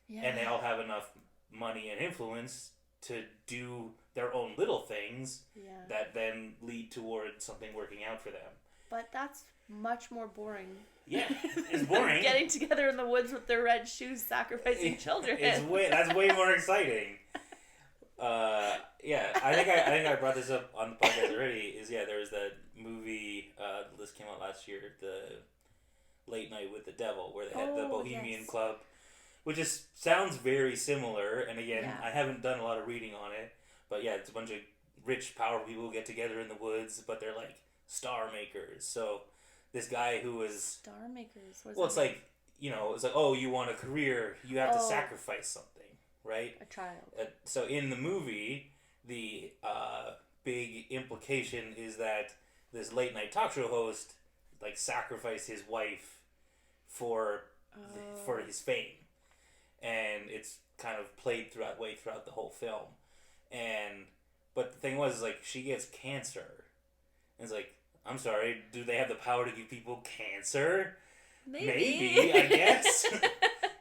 Yeah. And they all have enough money and influence to do their own little things that then lead toward something working out for them. But that's much more boring. Yeah, it's boring. Getting together in the woods with their red shoes, sacrificing children. That's way more exciting. Yeah, I think I brought this up on the podcast already. There was that movie. This came out last year, the Late Night with the Devil, where they had the Bohemian Club, which just sounds very similar. And again, I haven't done a lot of reading on it, but it's a bunch of rich, powerful people who get together in the woods, but they're like star makers. So this guy who was star makers. It's like it's like, oh, you want a career, you have to sacrifice something, right? A child. So in the movie, the big implication is that this late night talk show host like sacrificed his wife for his fame, and it's kind of played throughout the whole film, but the thing was like she gets cancer, and it's like, I'm sorry, do they have the power to give people cancer? Maybe I guess.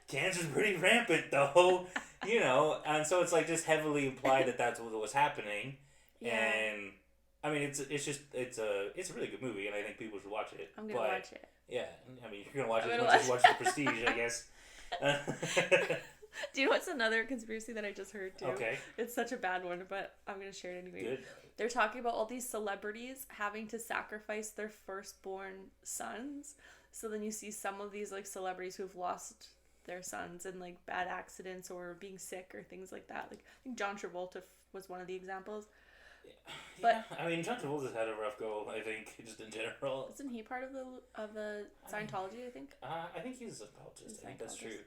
Cancer's pretty rampant though, and so it's like just heavily implied that that's what was happening, and I mean it's a really good movie, and I think people should watch it. I'm gonna watch it. Yeah, I mean if you're gonna watch it, just watch The Prestige, I guess. Do you know what's another conspiracy that I just heard too? Okay. It's such a bad one, but I'm gonna share it anyway. Good. They're talking about all these celebrities having to sacrifice their firstborn sons. So then you see some of these like celebrities who've lost their sons in like bad accidents or being sick or things like that. Like I think John Travolta was one of the examples. But I mean, John Travolta's had a rough go, I think, just in general. Isn't he part of the Scientology? I think. I think he's a Scientologist. I think that's true.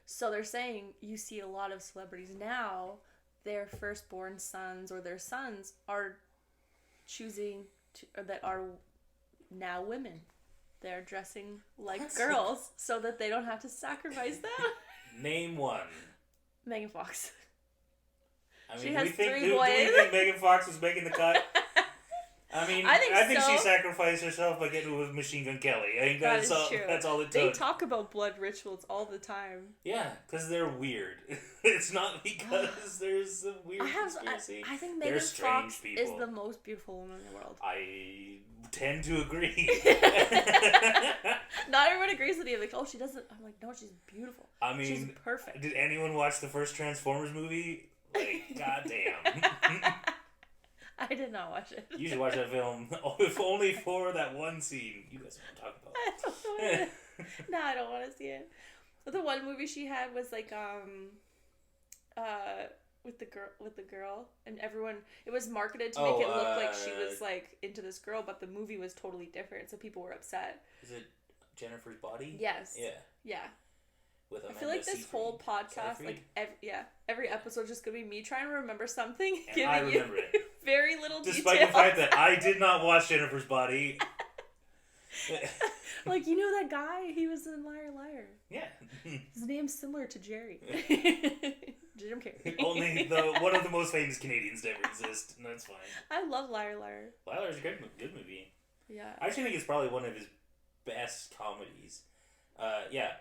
So they're saying you see a lot of celebrities now, their firstborn sons or their sons are choosing that are now women. They're dressing like girls so that they don't have to sacrifice them. Name one. Megan Fox. I mean, do we think Megan Fox was making the cut? I mean, I think she sacrificed herself by getting with Machine Gun Kelly. I think that's all. True. That's all it took. They talk about blood rituals all the time. Yeah, because they're weird. It's not because there's a weird conspiracy. I think Megan Fox is the most beautiful woman in the world. I tend to agree. Not everyone agrees with you. Like, oh, she doesn't. I'm like, no, she's beautiful. I mean, she's perfect. Did anyone watch the first Transformers movie? Like, goddamn. I did not watch it. You should watch that film, if only for that one scene. You guys want to talk about? No, I don't want to see it. But the one movie she had was like with the girl, and everyone, it was marketed to make it look like she was like into this girl, but the movie was totally different, so people were upset. Is it Jennifer's Body? Yes. Yeah. With I feel like this whole podcast, every episode is just gonna be me trying to remember something, and giving I remember it. Very little detail. Despite the fact that I did not watch Jennifer's Body. Like, that guy, he was in Liar Liar. Yeah. His name's similar to Jerry. Jim Carrey. Only one of the most famous Canadians to ever exist, and that's fine. I love Liar Liar. Liar Liar's a good movie. Yeah. I actually think it's probably one of his best comedies.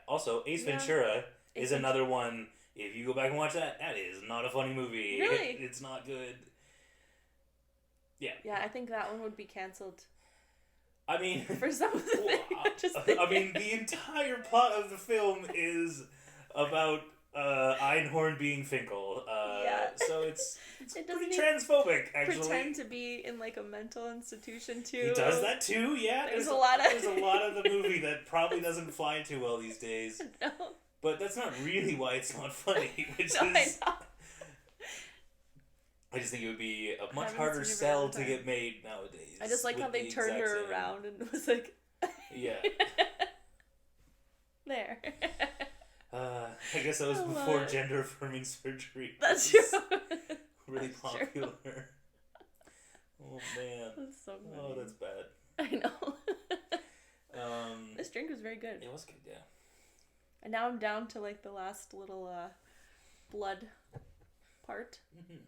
Also, Ace Ventura is another one. If you go back and watch that, that is not a funny movie. Really? It's not good. Yeah. Yeah, I think that one would be canceled. I mean, for some of the I mean, the entire plot of the film is about Einhorn being Finkel. So it's pretty transphobic, actually. Pretend to be in like a mental institution too. He does that too, yeah. There's a lot of the movie that probably doesn't fly too well these days. No. But that's not really why it's not funny, I just think it would be a much harder sell to get made nowadays. I just like how they turned her around and was like... Yeah. There. I guess that was before gender-affirming surgery. That's true. Really popular. Oh man. That's so funny. Oh, that's bad. I know. This drink was very good. It was good, yeah. And now I'm down to like the last little blood part. Mm-hmm.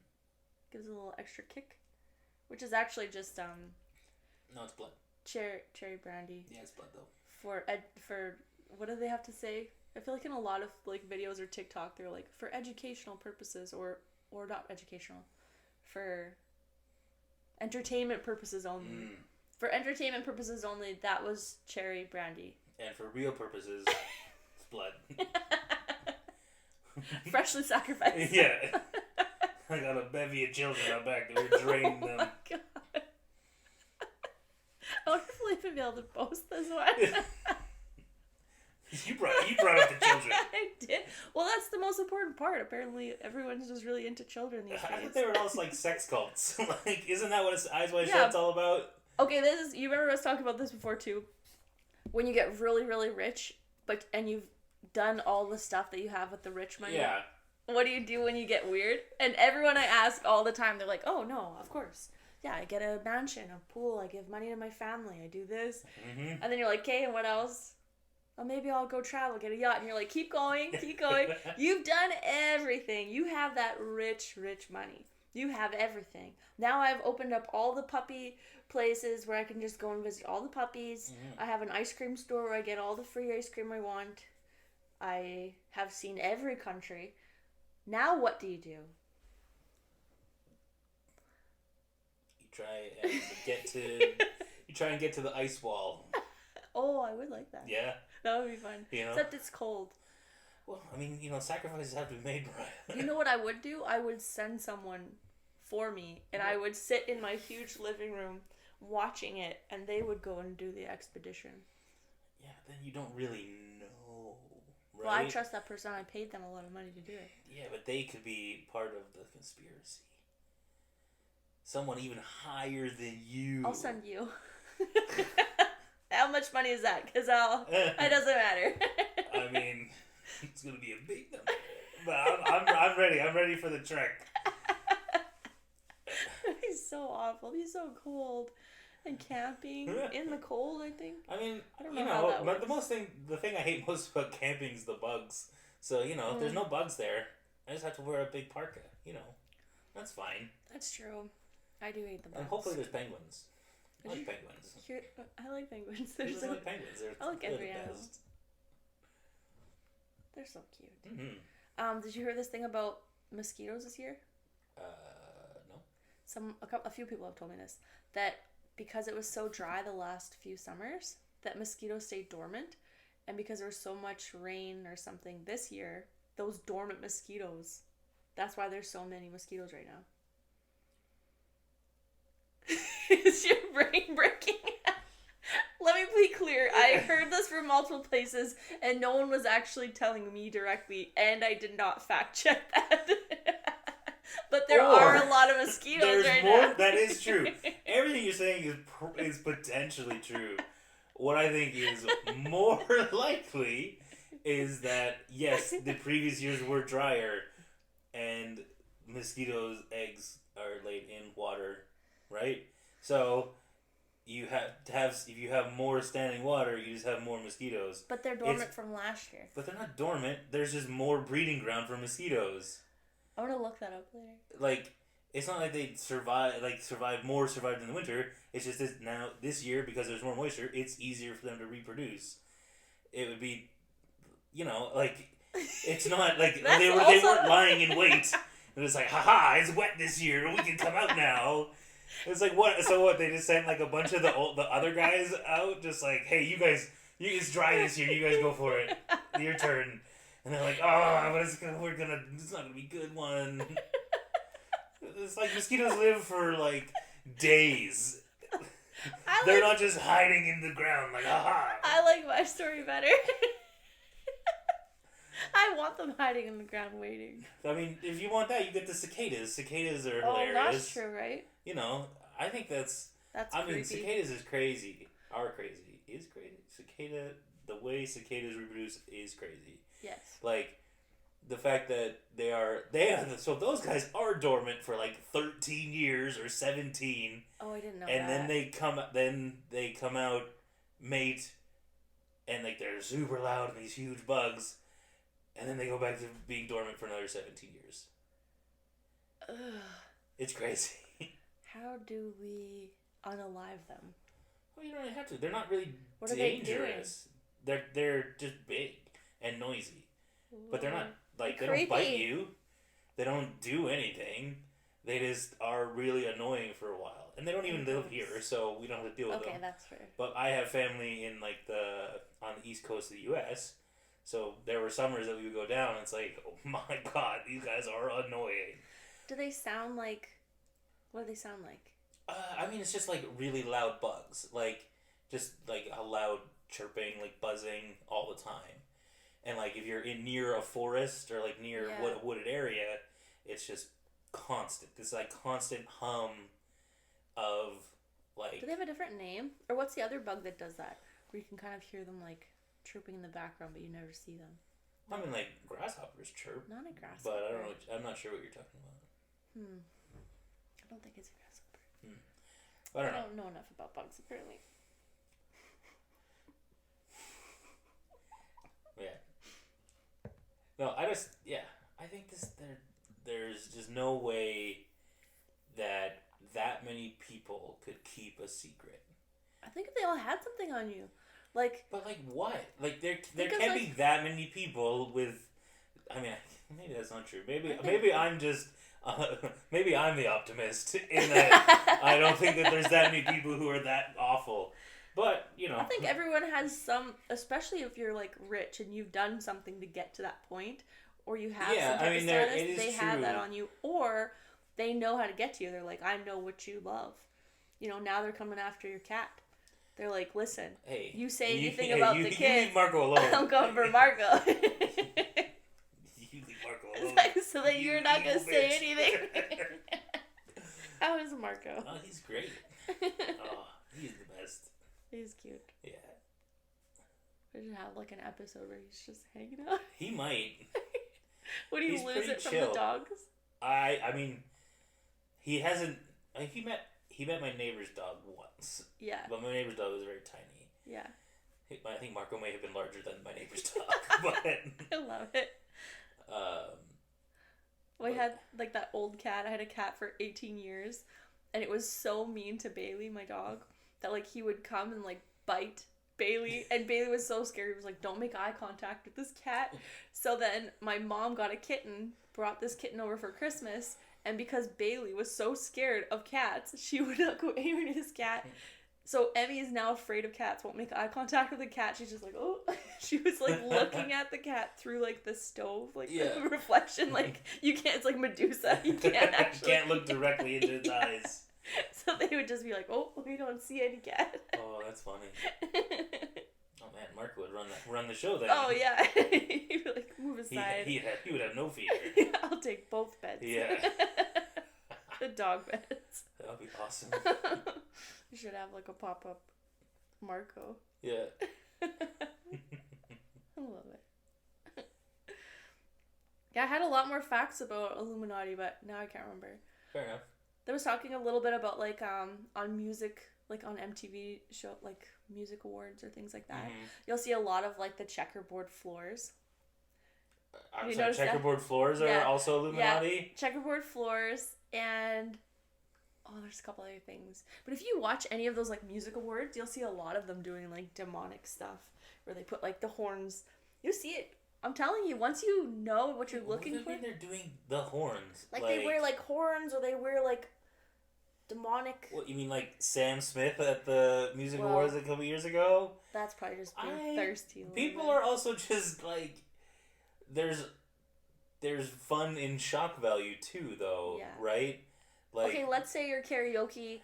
Gives it a little extra kick, which is actually just No, it's blood. Cherry brandy. Yeah, it's blood though. For what do they have to say? I feel like in a lot of like videos or TikTok, they're like for educational purposes or not educational, for entertainment purposes only. For entertainment purposes only, that was cherry brandy. And for real purposes, it's blood. Freshly sacrificed. Yeah. I got a bevy of children out back that we're draining them. Oh my god. I wonder if we'll even be able to post this one. You brought up the children. I did. Well, that's the most important part. Apparently, everyone's just really into children these days. I thought they were all like sex cults. Like, isn't that what Eyes Wide Shut's all about? Okay, you remember us talking about this before too. When you get really, really rich, and you've done all the stuff that you have with the rich money. Yeah. What do you do when you get weird? And everyone I ask all the time, they're like, "Oh no, of course. Yeah, I get a mansion, a pool, I give money to my family, I do this." Mm-hmm. And then you're like, "Okay, and what else?" "Oh, maybe I'll go travel, get a yacht." And you're like, keep going. You've done everything. You have that rich money. You have everything. Now I've opened up all the puppy places where I can just go and visit all the puppies. Mm-hmm. I have an ice cream store where I get all the free ice cream I want. I have seen every country. Now what do? You try and get to the ice wall. Oh, I would like that. Yeah. That would be fun. Except it's cold. Well, I mean, sacrifices have to be made, Mariah. You know what I would do? I would send someone for me, and I would sit in my huge living room watching it, and they would go and do the expedition. Yeah, then you don't really know, right? Well, I trust that person. I paid them a lot of money to do it. Yeah, but they could be part of the conspiracy. Someone even higher than you. I'll send you. How much money is that? Because it doesn't matter. I mean, it's gonna be a big number, but I'm ready. I'm ready for the trek. He's so awful. He's so cold, and camping in the cold. I think. I mean, I don't know how that works. the thing I hate most about camping is the bugs. So if there's no bugs there, I just have to wear a big parka. That's fine. That's true. I do hate the bugs. And hopefully there's penguins. I like penguins. I like penguins. I like penguins. I like every animal. They're so cute. Mm-hmm. Did you hear this thing about mosquitoes this year? No. A few people have told me this, that because it was so dry the last few summers, that mosquitoes stayed dormant, and because there was so much rain or something this year, those dormant mosquitoes, that's why there's so many mosquitoes right now. Is your brain breaking? Let me be clear. I heard this from multiple places, and no one was actually telling me directly, and I did not fact check that. But there are a lot of mosquitoes right now. That is true. Everything you're saying is potentially true. What I think is more likely is that, yes, the previous years were drier, and mosquitoes' eggs are laid in water, right? So you have to have, if you have more standing water, you just have more mosquitoes. But they're dormant from last year. But they're not dormant. There's just more breeding ground for mosquitoes. I want to look that up later. Like, it's not like they survived in the winter. It's just this year, because there's more moisture, it's easier for them to reproduce. It would be, it's not like they weren't lying in wait. And it's like, haha, it's wet this year, we can come out now. It's like, what? So what? They just sent like a bunch of the other guys out, just like, hey, you guys, it's dry this year. You guys go for it. Your turn. And they're like, oh, but it's not gonna be a good one. It's like mosquitoes live for like days. They're not just hiding in the ground like, haha. I like my story better. I want them hiding in the ground waiting. I mean, if you want that, you get the cicadas. Cicadas are hilarious. Oh, that's true, right? I think that's creepy. Cicadas is crazy. Is crazy. The way cicadas reproduce is crazy. Yes. Like, the fact that so those guys are dormant for like 13 years or 17. Oh, I didn't know and that. then they come out, mate, and like they're super loud and these huge bugs, and then they go back to being dormant for another 17 years. Ugh. It's crazy. How do we unalive them? Well, you don't really have to. They're not really dangerous. They're just big and noisy. But they're not, like, they don't bite you. They don't do anything. They just are really annoying for a while. And they don't even live here, so we don't have to deal with them. Okay, that's fair. But I have family in, like, on the east coast of the U.S., so there were summers that we would go down, and it's like, oh my god, these guys are annoying. Do they sound like... What do they sound like? I mean, it's just, like, really loud bugs. Like, just, like, a loud chirping, like, buzzing all the time. And, like, if you're near a forest or, like, near a wooded area, it's just constant. This, like, constant hum of, like... Do they have a different name? Or what's the other bug that does that? Where you can kind of hear them, like, chirping in the background, but you never see them. I mean, like, grasshoppers chirp. Not a grasshopper. But I don't know. I'm not sure what you're talking about. I don't think it's a grasshopper. I don't know enough about bugs, apparently. Yeah. No, I think there's just no way that many people could keep a secret. I think if they all had something on you. Like... But, like, what? Like, there can't be that many people with... I mean, maybe that's not true. Maybe I'm just... maybe I'm the optimist in that I don't think that there's that many people who are that awful. But, you know. I think everyone has some, especially if you're, like, rich and you've done something to get to that point, or you have some type of status, they have that on you, or they know how to get to you. They're like, I know what you love. You know, now they're coming after your cat. They're like, listen, hey, you say anything about the kids, you leave Marco alone. I'm going for Marco. You leave Marco alone. Like, so that you're not going to say anything. How is Marco? Oh, he's great. Oh, he's the best. He's cute. Yeah. We should have like an episode where he's just hanging out. He might. Would he lose it from the dogs? I mean, he hasn't. Like, he met my neighbor's dog once. Yeah. But my neighbor's dog was very tiny. Yeah. I think Marco may have been larger than my neighbor's dog, but I love it. I had like that old cat. I had a cat for 18 years, and it was so mean to Bailey, my dog, that like he would come and like bite Bailey, and Bailey was so scared. He was like, "Don't make eye contact with this cat." So then my mom got a kitten, brought this kitten over for Christmas, and because Bailey was so scared of cats, she would not go anywhere near this cat. So Emmy is now afraid of cats, won't make eye contact with the cat. She's just like, oh. She was like looking at the cat through like the stove, like the reflection. Like you can't, it's like Medusa. You can't actually. Can't look directly into its eyes. So they would just be like, oh, we don't see any cat. Oh, that's funny. Oh man, Marco would run the show then. Oh yeah. He'd be like, move aside. He would have no fear. I'll take both beds. Yeah. The dog beds. That would be awesome. You should have like a pop-up Marco. Yeah. I love it. Yeah, I had a lot more facts about Illuminati, but now I can't remember. Fair enough. They was talking a little bit about like on music, like on MTV show, like music awards or things like that. Mm-hmm. You'll see a lot of like the checkerboard floors. I'm sorry, checkerboard floors are also Illuminati? Yeah, checkerboard floors and... Oh, there's a couple other things. But if you watch any of those, like, music awards, you'll see a lot of them doing, like, demonic stuff. Where they put, like, the horns. You see it. I'm telling you, once you know what you're looking for... What do you mean they're doing the horns? Like, they wear, like, horns, or they wear, like, demonic... What, you mean, like, Sam Smith at the music awards a couple years ago? That's probably just being thirsty. People are also just, like... There's fun in shock value, too, though, right? Like, okay, let's say your karaoke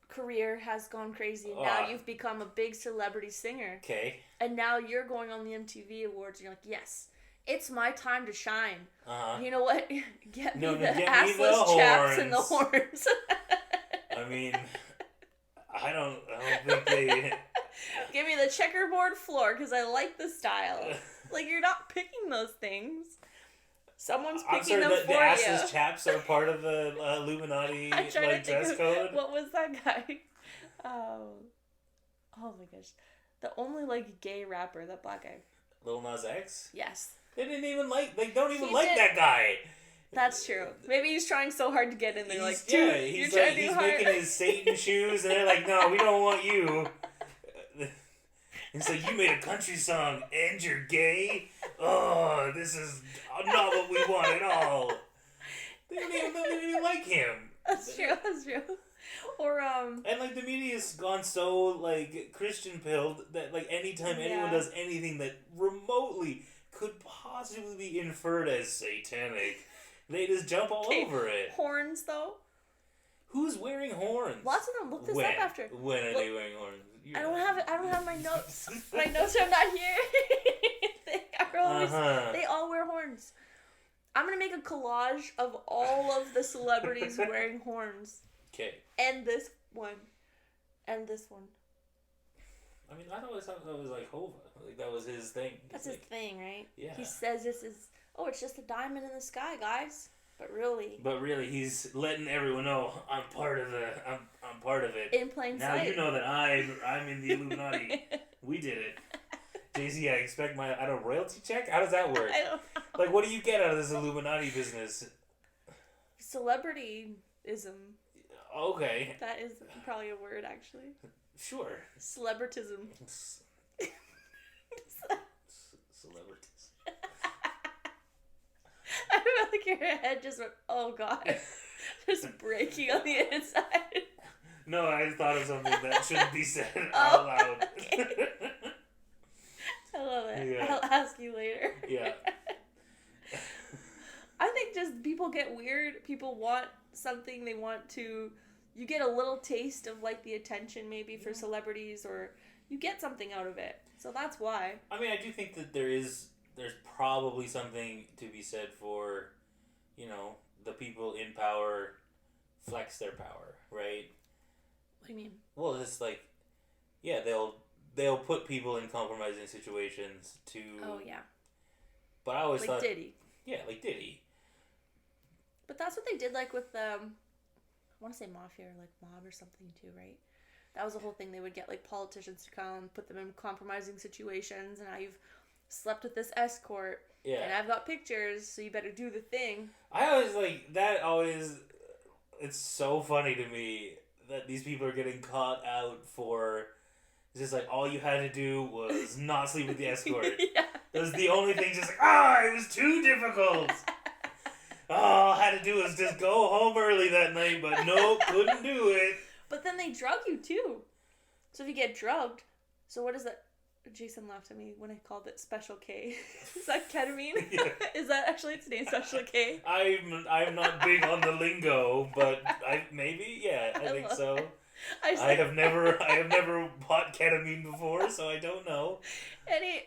career has gone crazy, and now you've become a big celebrity singer. Okay. And now you're going on the MTV Awards, and you're like, yes, it's my time to shine. You know what? Get me the assless chaps and the horns. I mean, I don't think they... Give me the checkerboard floor because I like the style. Like, you're not picking those things. Someone's picking them for the you. assless chaps are part of the Illuminati dress code. What was that guy? Oh my gosh. The only gay rapper, that black guy. Lil Nas X? Yes. They don't even like that guy. That's true. Maybe he's trying so hard to get in there. He's making his Satan shoes, and they're like, no, we don't want you. It's like, you made a country song and you're gay? Oh, this is not what we want at all. They don't even like him. That's true. Or, And, the media's gone so, Christian-pilled that, anytime anyone does anything that remotely could possibly be inferred as satanic, they just jump all over it. Horns, though? Who's wearing horns? Lots of them. Look this up after. When are they wearing horns? I don't have my notes. My notes are not here. They all wear horns. I'm going to make a collage of all of the celebrities wearing horns. Okay. And this one. And this one. I mean, I always thought that was Hova. That was his thing. That's his thing, right? Yeah. He says this is, it's just a diamond in the sky, guys. But really, he's letting everyone know I'm part of I'm part of it. In plain sight. Now you know that I'm in the Illuminati. We did it. Jay-Z, I expect I don't royalty check? How does that work? I don't know. What do you get out of this Illuminati business? Celebrityism. Okay. That is probably a word, actually. Sure. Celebritism. Celebrities. I feel like your head just went, oh God. Just breaking on the inside. No, I thought of something that shouldn't be said out loud. Okay. I love it. Yeah. I'll ask you later. Yeah. I think just people get weird. People want something. They want to... You get a little taste of the attention maybe for celebrities, or you get something out of it. So that's why. I mean, I do think that there's probably something to be said for, the people in power flex their power, right? What do you mean? Well, it's they'll put people in compromising situations to... Oh, yeah. But I always thought... Diddy. Yeah, like Diddy. But that's what they did with I want to say mafia or mob or something too, right? That was the whole thing. They would get politicians to come, put them in compromising situations, and I've slept with this escort, and I've got pictures, so you better do the thing. I always it's so funny to me that these people are getting caught out for just all you had to do was not sleep with the escort. Yeah. That was the only thing, just it was too difficult. All I had to do was just go home early that night, but nope, couldn't do it. But then they drug you too. So if you get drugged, so what is that? Jason laughed at me when I called it Special K. Is that ketamine? Yeah. Is that actually its name, Special K? I'm not big on the lingo, but I think so. I have never bought ketamine before, so I don't know. Any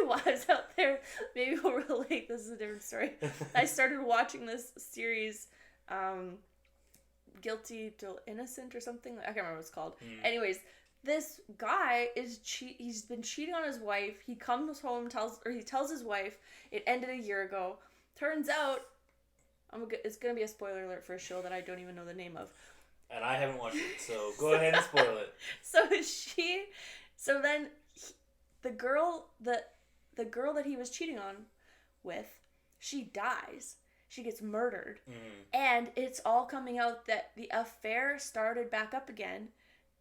wives out there, maybe will relate. This is a different story. I started watching this series, Guilty Till Innocent or something. I can't remember what it's called. Anyways, this guy he's been cheating on his wife. He comes home, he tells his wife it ended a year ago. Turns out, it's gonna be a spoiler alert for a show that I don't even know the name of. And I haven't watched it, so go ahead and spoil it. So then the girl that he was cheating on with, she dies. She gets murdered. And it's all coming out that the affair started back up again,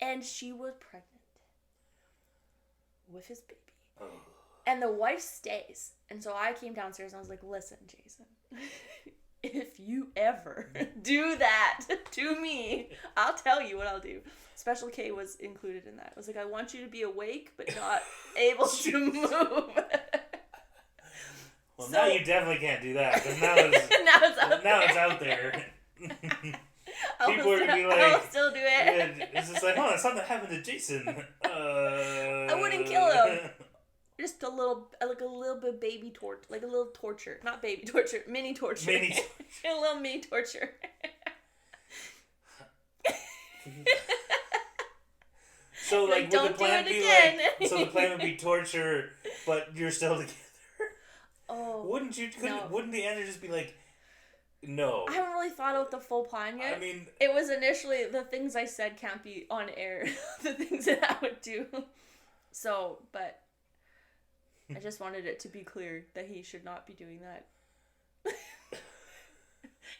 and she was pregnant with his baby. Oh. And the wife stays. And so I came downstairs and I was like, listen, Jason, if you ever do that to me, I'll tell you what I'll do. Special K was included in that. It was I want you to be awake but not able to move. Well, now you definitely can't do that, because now it's out there. People are going to be I'll still do it. It's just that's something that happened to Jason. I wouldn't kill him. Just a little bit baby torture, a little torture. Not baby torture, mini torture. A little mini torture. So like would the plan be like? So the plan would be torture, but you're still together. Oh. Wouldn't the answer just be like, no? I haven't really thought out the full plan yet. I mean, it was initially the things I said can't be on air. The things that I would do. So, but I just wanted it to be clear that he should not be doing that.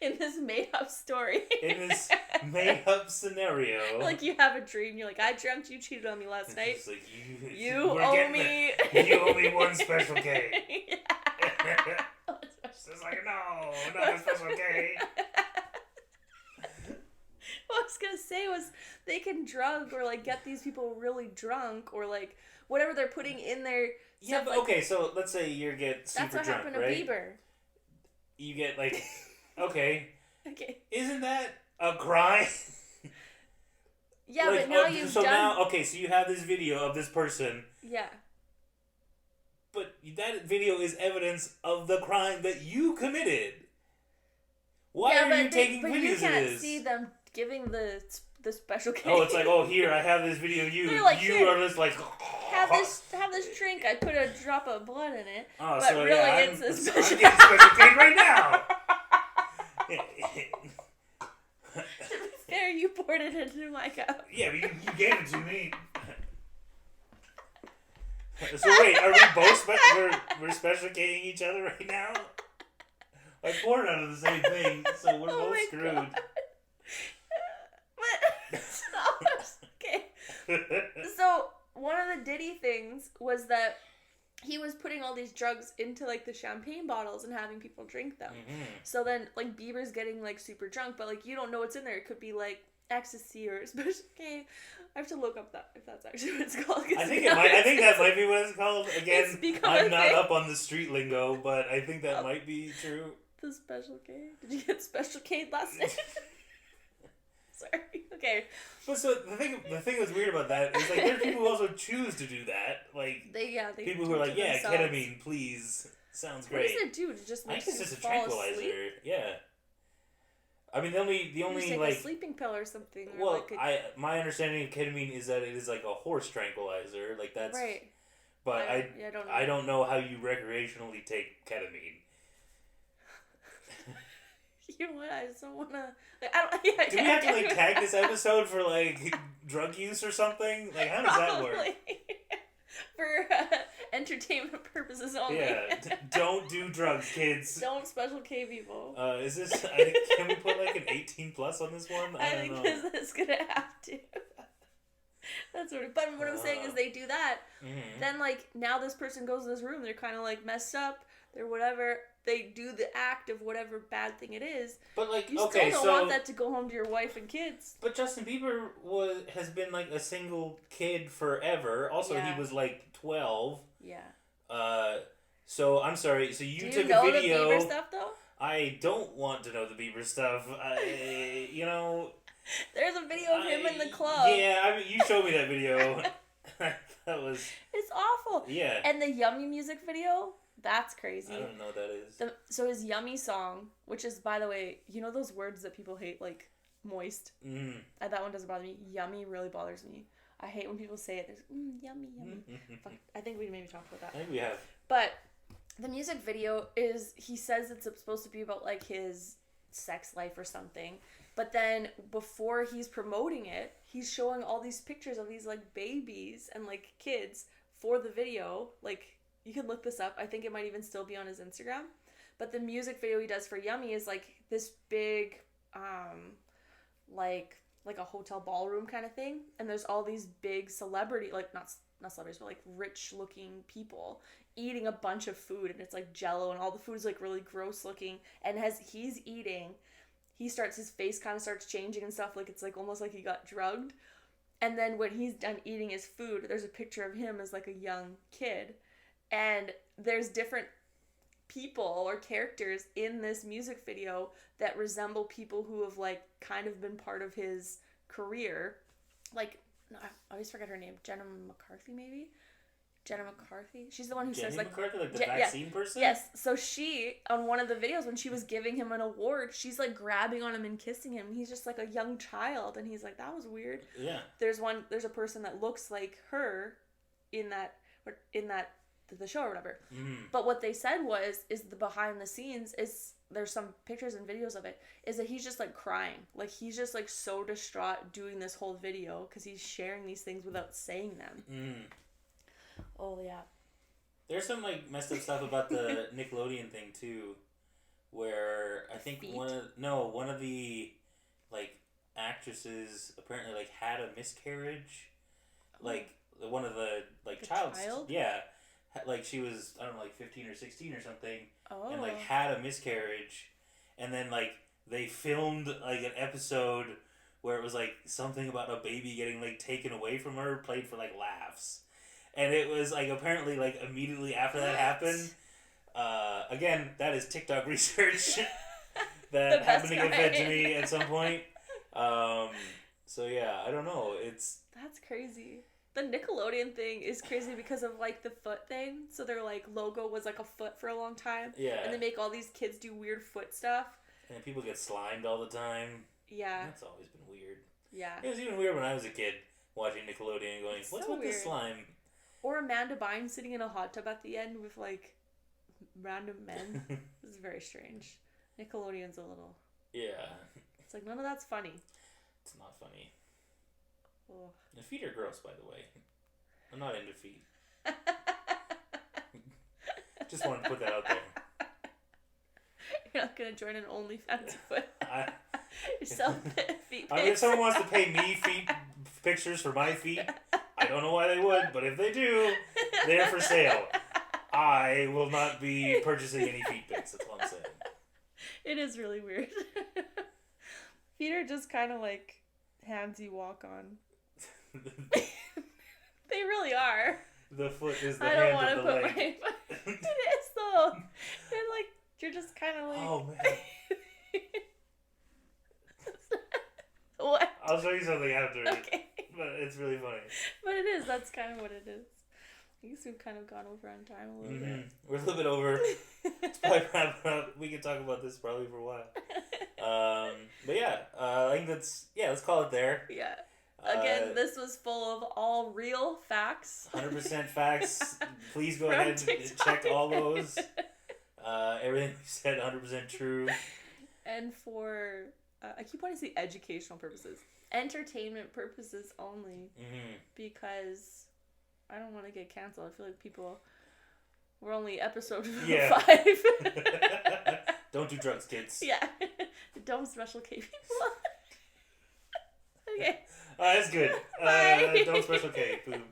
In this made-up story. In this made-up scenario. Like you have a dream, you're like, I dreamt you cheated on me last night. It's like, you owe me. You owe me one special K. Yeah. It's like, no, not a special K. What I was gonna say was they can drug or like get these people really drunk or like whatever they're putting in their yeah, but like, okay, so let's say you get super drunk, right? That's what happened to Bieber. You get like okay. Okay. Isn't that a crime? Yeah, like, but now you've so done... now okay, so you have this video of this person. Yeah. But that video is evidence of the crime that you committed. Why are you taking videos of this? But you can't see them giving the special case. Oh, it's like, oh, here, I have this video of you. Like, you are just like... Have this drink. I put a drop of blood in it. Oh, but so really yeah, it's a special I'm getting special case right now. To be fair, you poured it into my cup. Yeah, but you gave it to me. So wait, are we both we're special K-ing each other right now? I poured out of the same thing, so we're both screwed. God. But okay. So one of the Diddy things was that he was putting all these drugs into like the champagne bottles and having people drink them. Mm-hmm. So then like Bieber's getting like super drunk, but like you don't know what's in there. It could be like ecstasy or special K. I have to look up that if that's actually what it's called. I think that might be what it's called. Again, I'm not up on the street lingo, but I think that might be true. The special K? Did you get special K last night? Sorry. Okay. But so the thing that's weird about that is like there are people who also choose to do that. Like they people who are like, yeah, themselves. Ketamine, please. Sounds great. What does it do? To just make I guess it's a tranquilizer. Asleep? Yeah. I mean, the only like like a sleeping pill or something. Or well, like my understanding of ketamine is that it is like a horse tranquilizer. Like that's right. But I don't know how you recreationally take ketamine. You know what? I just don't want to. Like, I don't. Yeah, do we have to like tag this episode for like drug use or something? Like, how does that work? For entertainment purposes only. Yeah, don't do drugs, kids. Don't special K people. Is this? Can we put like an 18+ on this one? I think this is gonna have to. That's sort of. But what I'm saying is, they do that. Mm-hmm. Then like now this person goes in this room. They're kind of like messed up. They're whatever. They do the act of whatever bad thing it is. But like, you still don't want that to go home to your wife and kids. But Justin Bieber has been like a single kid forever. Also, he was like 12. Yeah. So I'm sorry. So you took a video. Do you know the Bieber stuff though? I don't want to know the Bieber stuff. There's a video of him in the club. Yeah, I mean, you showed me that video. That was. It's awful. Yeah. And the Yummy music video. That's crazy. I don't know what that is. So his Yummy song, which is, by the way, you know those words that people hate, like moist? Mm. That one doesn't bother me. Yummy really bothers me. I hate when people say it. There's yummy, yummy. Fuck, I think we maybe talked about that. I think we have. But the music video is, he says it's supposed to be about like his sex life or something. But then before he's promoting it, he's showing all these pictures of these like babies and like kids for the video. Like, you can look this up. I think it might even still be on his Instagram. But the music video he does for Yummy is like this big, like a hotel ballroom kind of thing. And there's all these big celebrity, like not celebrities, but like rich looking people eating a bunch of food. And it's like Jell-O and all the food is like really gross looking. And as he's eating, his face kind of starts changing and stuff. Like it's like almost like he got drugged. And then when he's done eating his food, there's a picture of him as like a young kid. And there's different people or characters in this music video that resemble people who have like kind of been part of his career. Like, I always forget her name. Jenna McCarthy, maybe? Jenna McCarthy. She's the one who Jenny says like McCarthy, like the vaccine person. Yes. So she on one of the videos when she was giving him an award, she's like grabbing on him and kissing him. He's just like a young child, and he's like, that was weird. Yeah. There's a person that looks like her in that the show or whatever. Mm. But what they said is the behind the scenes is there's some pictures and videos of it is that he's just like crying, like he's just like so distraught doing this whole video because he's sharing these things without saying them. Oh yeah. There's some like messed up stuff about the Nickelodeon thing too, where I think one of the like actresses apparently like had a miscarriage, like one of the like child. Yeah, like she was I don't know like 15 or 16 or something, and like had a miscarriage, and then like they filmed like an episode where it was like something about a baby getting like taken away from her, played for like laughs. And it was, like, apparently, like, immediately after that happened, again, that is TikTok research that happened to get fed to me at some point. So, yeah, I don't know. That's crazy. The Nickelodeon thing is crazy because of, like, the foot thing. So their, like, logo was, like, a foot for a long time. Yeah. And they make all these kids do weird foot stuff. And people get slimed all the time. Yeah. That's always been weird. Yeah. It was even weird when I was a kid watching Nickelodeon and going, what's with this slime? Or Amanda Bynes sitting in a hot tub at the end with, like, random men. This is very strange. Nickelodeon's a little... Yeah. It's like, none of that's funny. It's not funny. Oh. The feet are gross, by the way. I'm not into feet. Just wanted to put that out there. You're not going to join an OnlyFans foot. You're selling feet pics. I mean, if someone wants to pay me feet pictures for my feet... I don't know why they would, but if they do, they're for sale. I will not be purchasing any feet pics, that's what I'm saying. It is really weird. Feet are just kind of like hands you walk on. They really are. The foot is the hand of the leg. My foot. It is though. And like, you're just kind of like... Oh, man. What? I'll show you something after. Okay. But it's really funny. But it is. That's kind of what it is. I guess we've kind of gone over on time a little bit. We're a little bit over. Let's probably wrap it up. We could talk about this probably for a while. But yeah, I think that's... Yeah, let's call it there. Yeah. Again, this was full of all real facts. 100% facts. Please go ahead and check all those. Everything we said, 100% true. And for... I keep wanting to say educational purposes. Entertainment purposes only. Because I don't want to get canceled. I feel like we're only episode 5. Don't do drugs, kids. Yeah. Don't special K people. Okay. That's good. Don't special K. Boom.